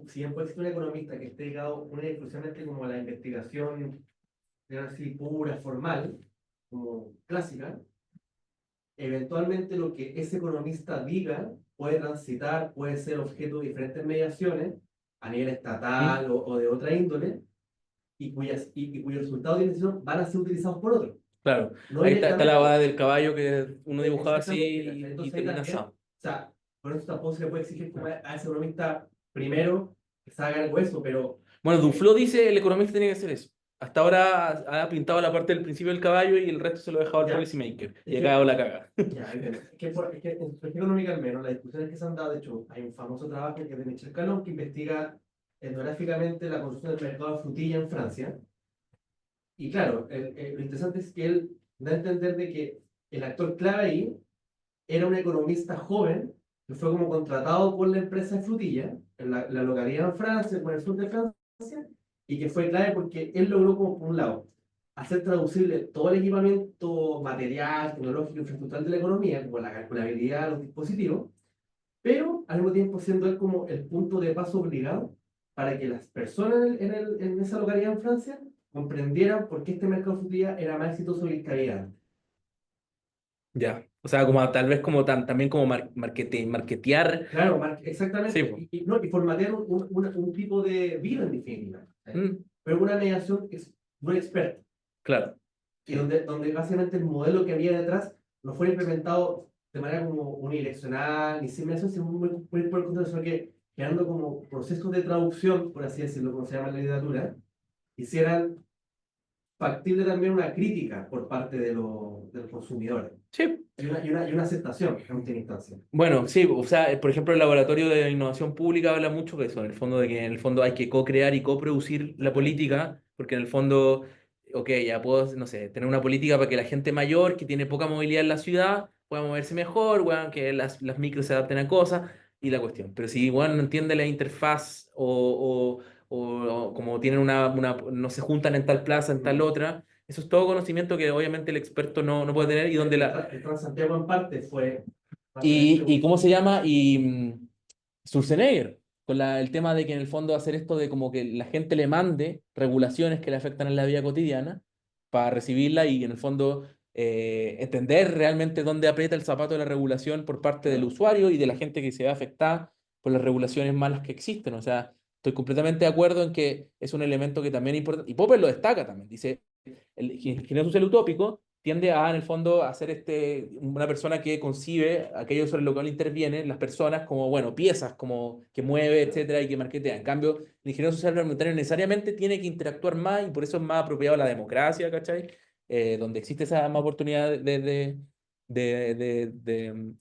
si bien puede existir un economista que esté dedicado única y exclusivamente como a la investigación, digamos así, pura, formal, como clásica, eventualmente lo que ese economista diga puede transitar, puede ser objeto de diferentes mediaciones a nivel ¿Mm? estatal o de otra índole, y cuyos resultados de decisión van a ser utilizados por otros. Claro, No ahí está la directamente. boda del caballo que uno dibujaba Exactamente, así ¿cachai? y Entonces ahí termina también, o asado. sea, por eso tampoco se le puede exigir como a ese economista primero que se haga algo de eso, pero Bueno, eh, Duflo dice el economista tiene que hacer eso. Hasta ahora ha pintado la parte del principio del caballo y el resto se lo ha dejado al ya, policy maker. es Y ha que, cagado la caga. ya, es que en sociología económica al menos, las discusiones que se han dado, de hecho, hay un famoso trabajo que es de Michel Calon que investiga etnográficamente la construcción del mercado de frutilla en Francia. Y claro, lo interesante es que él da a entender de que el actor clave ahí era un economista joven que fue como contratado por la empresa de frutilla en la localidad en Francia, por el sur de Francia, y que fue clave porque él logró, como por un lado, hacer traducible todo el equipamiento material, tecnológico, infraestructural de la economía, como la calculabilidad, los dispositivos, pero al mismo tiempo siendo él como el punto de paso obligado para que las personas en esa localidad en Francia comprendieran por qué este mercado de frutilla era más exitoso que el que había antes. Ya. O sea, como tal vez como también como marketear. Claro, Sí, exactamente. pues. No, y formatear un tipo de vida en definitiva. Mm, Pero una mediación muy experta. claro. Y Sí. donde básicamente el modelo que había detrás no fue implementado de manera como unidireccional, ni sin mediación, sino muy por el contrario, sino que creando como procesos de traducción, por así decirlo, como se llama en la literatura, hicieran factible también una crítica por parte de los consumidores. Sí. Y una aceptación en última instancia. Bueno, sí, o sea, por ejemplo, el Laboratorio de Innovación Pública habla mucho de eso, en el fondo de que en el fondo hay que co-crear y coproducir la política, porque en el fondo, ok, ya puedo, no sé, tener una política para que la gente mayor que tiene poca movilidad en la ciudad pueda moverse mejor, bueno, que las micros se adapten a cosas y la cuestión. Pero si bueno, no entiende la interfaz o como tienen no se juntan en tal plaza, en tal otra, eso es todo conocimiento que obviamente el experto no puede tener y donde El Transantiago en parte fue parte de y ese. ¿cómo se llama? Schwarzenegger, con el tema de que en el fondo hacer esto de como que la gente le mande regulaciones que le afectan en la vida cotidiana para recibirla y en el fondo entender realmente dónde aprieta el zapato de la regulación por parte del Claro. usuario y de la gente que se ve afectada por las regulaciones malas que existen. O sea, estoy completamente de acuerdo en que es un elemento que también es importante. Y Popper lo destaca también. Dice, el ingeniero social utópico tiende a, en el fondo, a ser una persona que concibe aquello sobre lo que él interviene, las personas como, bueno, piezas, como que mueve, etcétera, y que marketea. En cambio, el ingeniero social reglamentario necesariamente tiene que interactuar más y por eso es más apropiado la democracia, ¿cachai? Donde existe esa más oportunidad de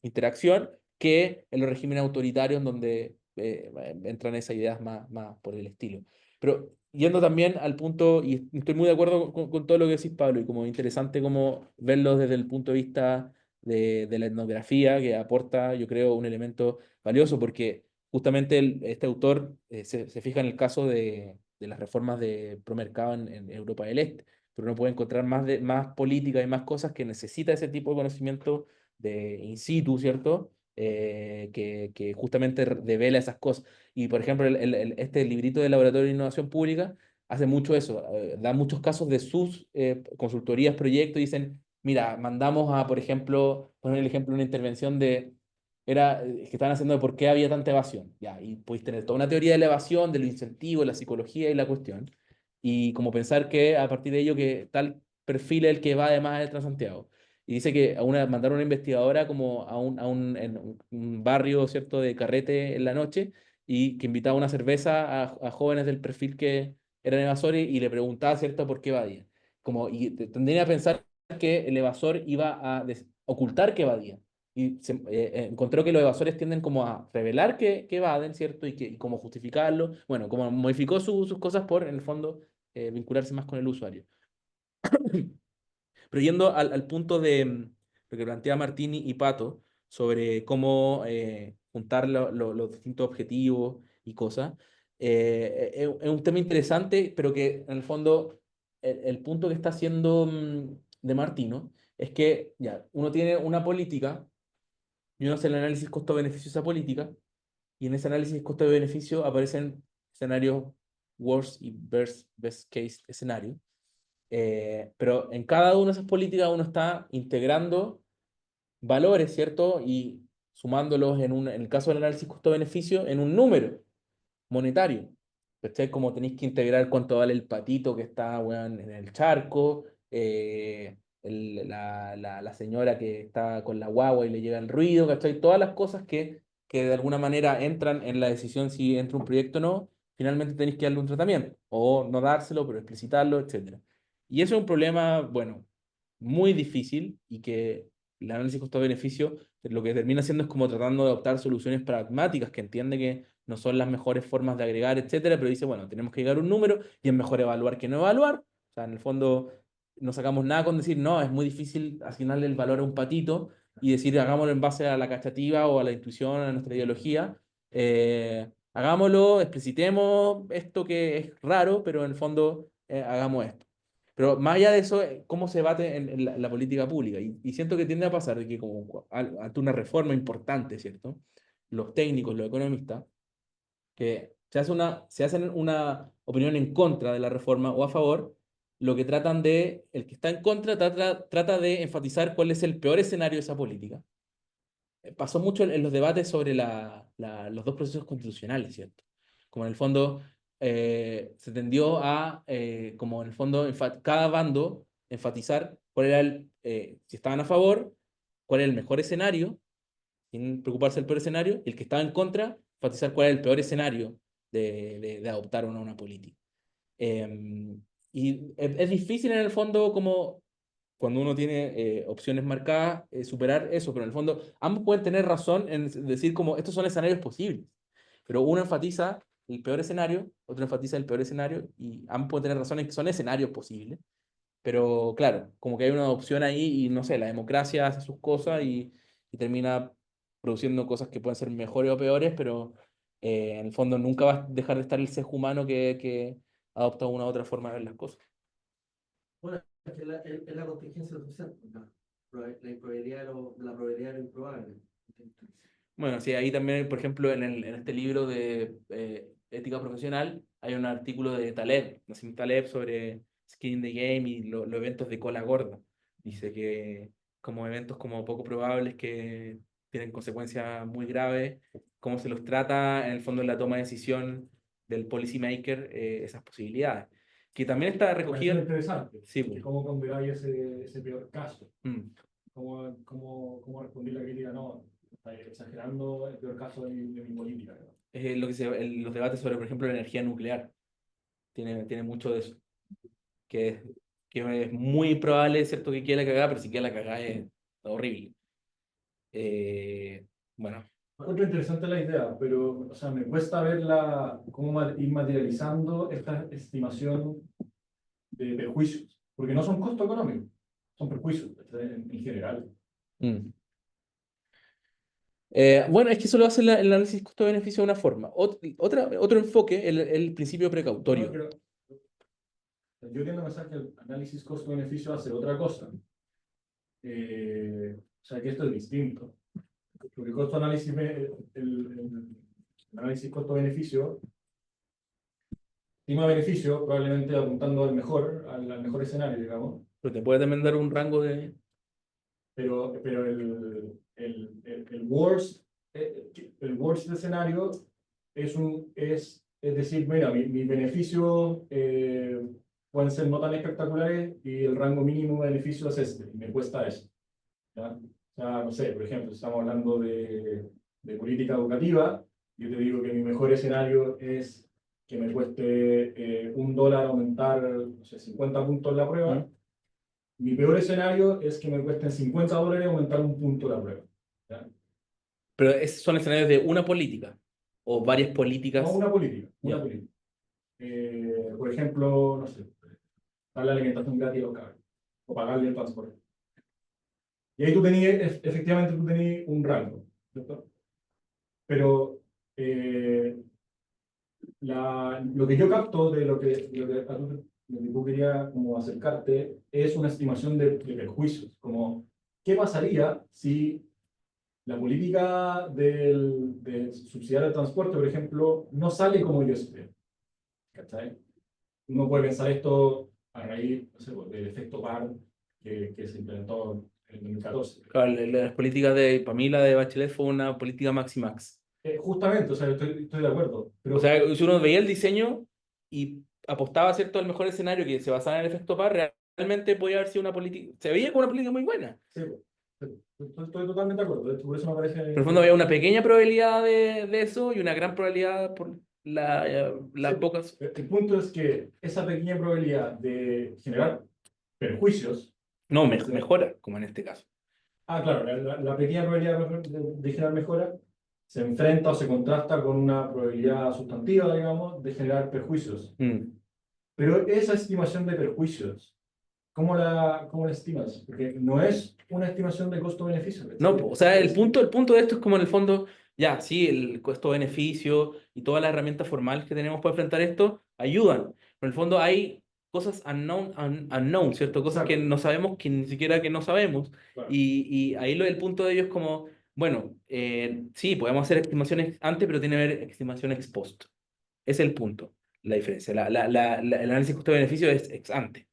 interacción que en los regímenes autoritarios donde entran esas ideas más por el estilo. Pero yendo también al punto, y estoy muy de acuerdo con todo lo que decís, Pablo, y como interesante como verlo desde el punto de vista de la etnografía, que aporta, yo creo, un elemento valioso, porque justamente este autor se fija en el caso de las reformas de promercado en Europa del Este, pero uno puede encontrar más política y más cosas que necesita ese tipo de conocimiento de in situ, ¿cierto? Que justamente devela esas cosas. Y por ejemplo, este librito del Laboratorio de Innovación Pública hace mucho eso, da muchos casos de sus consultorías, proyectos, y dicen, mira, mandamos a, por ejemplo, poner el ejemplo de una intervención que estaban haciendo de por qué había tanta evasión, ya, y podéis tener toda una teoría de la evasión, de los incentivos, la psicología y la cuestión, y como pensar que a partir de ello que tal perfil es el que va además del Transantiago. Y dice que mandaron una investigadora como en un barrio, ¿cierto?, de carrete en la noche, y que invitaba una cerveza a jóvenes del perfil que eran evasores y le preguntaba, ¿cierto?, por qué evadían. Como, y tendría a pensar que el evasor iba a ocultar que evadía. encontró que los evasores tienden como a revelar que evaden, ¿cierto? Y cómo justificarlo. Bueno, como modificó sus cosas por, en el fondo, vincularse más con el usuario. Pero yendo al punto de lo que plantea Martini y Pato sobre cómo juntar los distintos objetivos y cosas, es un tema interesante, pero que en el fondo el punto que está haciendo de Martino es que ya, uno tiene una política y uno hace el análisis costo-beneficio de esa política, y en ese análisis costo-beneficio aparecen escenarios worst y best case escenario. Pero en cada una de esas políticas uno está integrando valores, ¿cierto? Y sumándolos en el caso del análisis costo-beneficio, en un número monetario. ¿Cachai? Como tenéis que integrar cuánto vale el patito que está, weón, en el charco, la señora que está con la guagua y le llega el ruido, ¿cachai? Todas las cosas que de alguna manera entran en la decisión si entra un proyecto o no, finalmente tenéis que darle un tratamiento, o no dárselo, pero explicitarlo, etcétera. Y eso es un problema, bueno, muy difícil, y que el análisis costo-beneficio lo que termina haciendo es como tratando de adoptar soluciones pragmáticas que entiende que no son las mejores formas de agregar, etcétera, pero dice, bueno, tenemos que llegar a un número y es mejor evaluar que no evaluar. O sea, en el fondo no sacamos nada con decir, no, es muy difícil asignarle el valor a un patito y decir, hagámoslo en base a la cachativa o a la intuición, a nuestra ideología. Hagámoslo, explicitemos esto que es raro, pero en el fondo hagamos esto. Pero más allá de eso, ¿cómo se debate en la política pública? Y siento que tiende a pasar de que como ante una reforma importante, ¿cierto? Los técnicos, los economistas, que se hacen una opinión en contra de la reforma o a favor, lo que tratan de, el que está en contra trata de enfatizar cuál es el peor escenario de esa política. Pasó mucho en los debates sobre los dos procesos constitucionales, ¿cierto? Como en el fondo se tendió a, como en el fondo, cada bando enfatizar cuál era si estaban a favor, cuál era el mejor escenario, sin preocuparse del peor escenario, y el que estaba en contra, enfatizar cuál era el peor escenario de adoptar o no una política. Y es difícil en el fondo como cuando uno tiene opciones marcadas, superar eso, pero en el fondo ambos pueden tener razón en decir como estos son escenarios posibles, pero uno enfatiza el peor escenario, otro enfatiza el peor escenario, y ambos pueden tener razón en que son escenarios posibles, pero claro, como que hay una opción ahí y no sé, la democracia hace sus cosas y termina produciendo cosas que pueden ser mejores o peores, pero en el fondo nunca va a dejar de estar el sesgo humano que adopta una u otra forma de ver las cosas. Bueno, es la contingencia social, la improbabilidad de la probabilidad de lo improbable. Bueno, sí, ahí también, por ejemplo, en este libro de ética profesional, hay un artículo de Taleb, Nassim Taleb, sobre Skin in the Game y los eventos de cola gorda. Dice que como eventos como poco probables que tienen consecuencias muy graves, cómo se los trata en el fondo en la toma de decisión del policymaker, esas posibilidades. Que también está Me recogida. pareció interesante. Sí, Que pues. ¿Cómo ponderáis ese peor caso? Mm. ¿Cómo respondí la crítica? No, está exagerando el peor caso de mi política, ¿no? Lo que los debates sobre, por ejemplo, la energía nuclear. Tiene mucho de eso. Que, que es muy probable, ¿cierto?, que quiera la cagada, pero si quiera la cagada es horrible. Bueno, Encuentro interesante la idea, pero o sea, me cuesta ver ir materializando esta estimación de perjuicios, porque no son costos económicos, son perjuicios en general. mm. Bueno, es que eso lo hace el análisis costo-beneficio de una forma. Otro enfoque, el principio No, precautorio. pero yo tiendo a pensar que el análisis costo-beneficio hace otra cosa. O sea, que esto es distinto. Porque el análisis costo-beneficio estima beneficio, probablemente apuntando al mejor escenario, digamos, Pero te puede también dar un rango de. pero el worst escenario es decir, mira, mis beneficios pueden ser no tan espectaculares y el rango mínimo de beneficio es este, y me cuesta eso. ¿Ya? O sea, no sé, por ejemplo, estamos hablando de política educativa, yo te digo que mi mejor escenario es que me cueste $1 aumentar, no sé, 50 puntos la prueba. Mi peor escenario es que me cuesten $50 aumentar un punto la prueba. ¿ya? Pero esos son escenarios de una política o varias políticas. No una política, una Ya. política. Por ejemplo, no sé, darle alimentación gratis a los cabros, o pagarle el transporte. Y ahí tú tenías, efectivamente tú tenías un rango, ¿cierto? Pero lo que yo capto de lo que tú querías como acercarte es una estimación de perjuicios, como qué pasaría si la política de subsidiar el transporte, por ejemplo, no sale como yo espero, ¿cachai? Uno puede pensar esto a raíz, no sé, pues, del efecto PAR que se implementó en el 2014. Claro, las políticas de Pamela de Bachelet fue una política maxi-max. Justamente, o sea, estoy de acuerdo, O pero sea, si uno veía el diseño y apostaba, ¿cierto?, al mejor escenario que se basaba en el efecto PAR, realmente podía haber sido una política, se veía como una política muy buena. sí, pues, estoy totalmente de acuerdo, de hecho, por eso me parece... Pero en el fondo había una pequeña probabilidad de eso y una gran probabilidad por Sí, las pocas. el punto es que esa pequeña probabilidad de generar perjuicios, No, ¿sí? mejora, como en este caso. Claro, la pequeña probabilidad de generar mejora se enfrenta o se contrasta con una probabilidad sustantiva, digamos, de generar perjuicios. Mm. Pero esa estimación de perjuicios, ¿cómo la estimas? Porque no es una estimación de costo-beneficio, No, ¿cachai? o sea, el punto de esto es como en el fondo, ya, sí, el costo-beneficio y todas las herramientas formales que tenemos para enfrentar esto ayudan. Pero en el fondo hay cosas unknown, ¿cierto? Cosas que Exacto, no sabemos, que ni siquiera que no sabemos. claro. Y ahí el punto de ello es como, bueno, sí, podemos hacer estimaciones antes, pero tiene que haber estimaciones ex post. Ese es el punto, la diferencia. El análisis costo-beneficio es ex ante.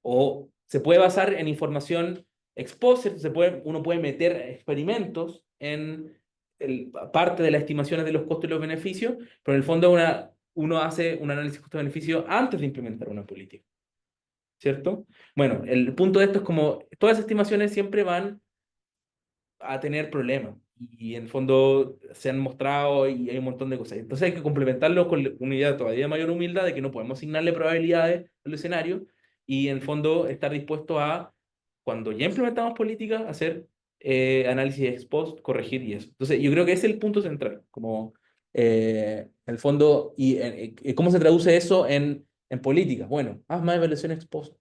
O se puede basar en información ex post, ¿cierto? Uno puede meter experimentos en parte de las estimaciones de los costos y los beneficios, pero en el fondo uno hace un análisis costo-beneficio antes de implementar una política, ¿cierto? Bueno, el punto de esto es como todas las estimaciones siempre van a tener problemas y en el fondo se han mostrado y hay un montón de cosas. Entonces hay que complementarlo con una idea todavía de mayor humildad de que no podemos asignarle probabilidades al escenario y en el fondo estar dispuesto a, cuando ya implementamos políticas, hacer análisis ex post, corregir y eso. Entonces yo creo que ese es el punto central, como en el fondo, y cómo se traduce eso en políticas. Bueno, haz más evaluación ex post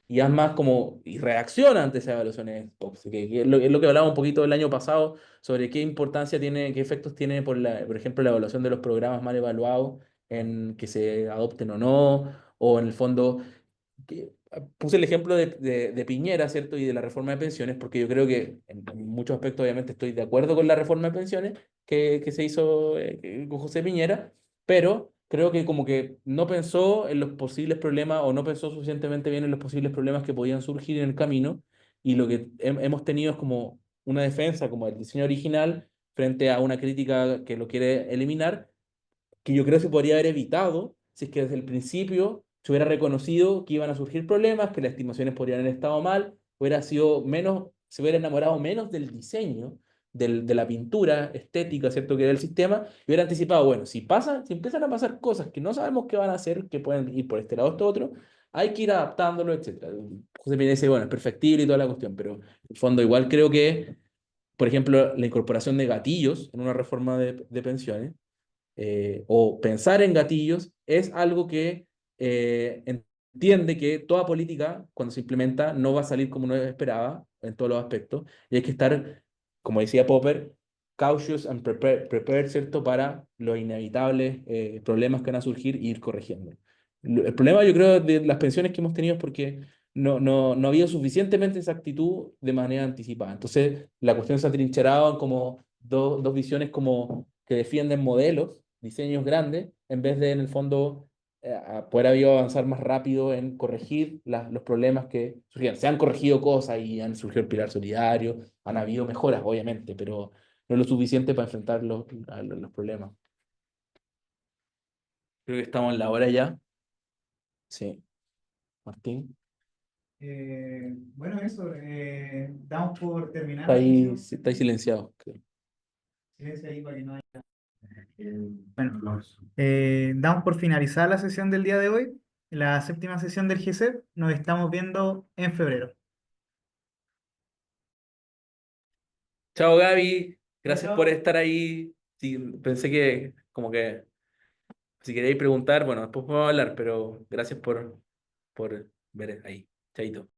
y haz más como, y reacciona ante esas evaluaciones post, que es lo que hablaba un poquito el año pasado sobre qué importancia tiene, qué efectos tiene, por ejemplo, la evaluación de los programas mal evaluados en que se adopten o no, o en el fondo, puse el ejemplo de Piñera, ¿cierto? Y de la reforma de pensiones, porque yo creo que en muchos aspectos obviamente estoy de acuerdo con la reforma de pensiones que se hizo con José Piñera, pero creo que como que no pensó en los posibles problemas o no pensó suficientemente bien en los posibles problemas que podían surgir en el camino y lo que hemos tenido es como una defensa como el diseño original frente a una crítica que lo quiere eliminar, que yo creo que se podría haber evitado si es que desde el principio se hubiera reconocido que iban a surgir problemas, que las estimaciones podrían haber estado mal, hubiera sido menos, se hubiera enamorado menos del diseño, de la pintura estética, ¿cierto? Que era el sistema, y hubiera anticipado, bueno, si empiezan a pasar cosas que no sabemos qué van a hacer, que pueden ir por este lado o este otro, hay que ir adaptándolo, etcétera. José Pina dice, bueno, es perfectible y toda la cuestión, pero en el fondo igual creo que, por ejemplo, la incorporación de gatillos en una reforma de pensiones o pensar en gatillos es algo que entiende que toda política, cuando se implementa, no va a salir como uno esperaba en todos los aspectos, y hay que estar, como decía Popper, cautious and prepared, ¿cierto?, para los inevitables problemas que van a surgir e ir corrigiendo. El problema, yo creo, de las pensiones que hemos tenido es porque no había suficientemente esa actitud de manera anticipada. Entonces, la cuestión se ha trincherado en como dos visiones como que defienden modelos, diseños grandes, en vez de, en el fondo, poder haber avanzar más rápido en corregir los problemas que surgían. Se han corregido cosas y han surgido el pilar solidario, han habido mejoras, obviamente, pero no lo suficiente para enfrentar los problemas. Creo que estamos en la hora ya. Sí, Martín. Bueno, eso, damos por terminada Está la ahí, sesión. está ahí silenciado, creo. Silencio ahí para que no haya. Bueno, damos por finalizada la sesión del día de hoy, la séptima sesión del GCEP. Nos estamos viendo en febrero. Chao, Gaby. Gracias Chao. por estar ahí. Sí, pensé que, como que, si queréis preguntar, bueno, después podemos hablar, pero gracias por ver ahí. Chaito.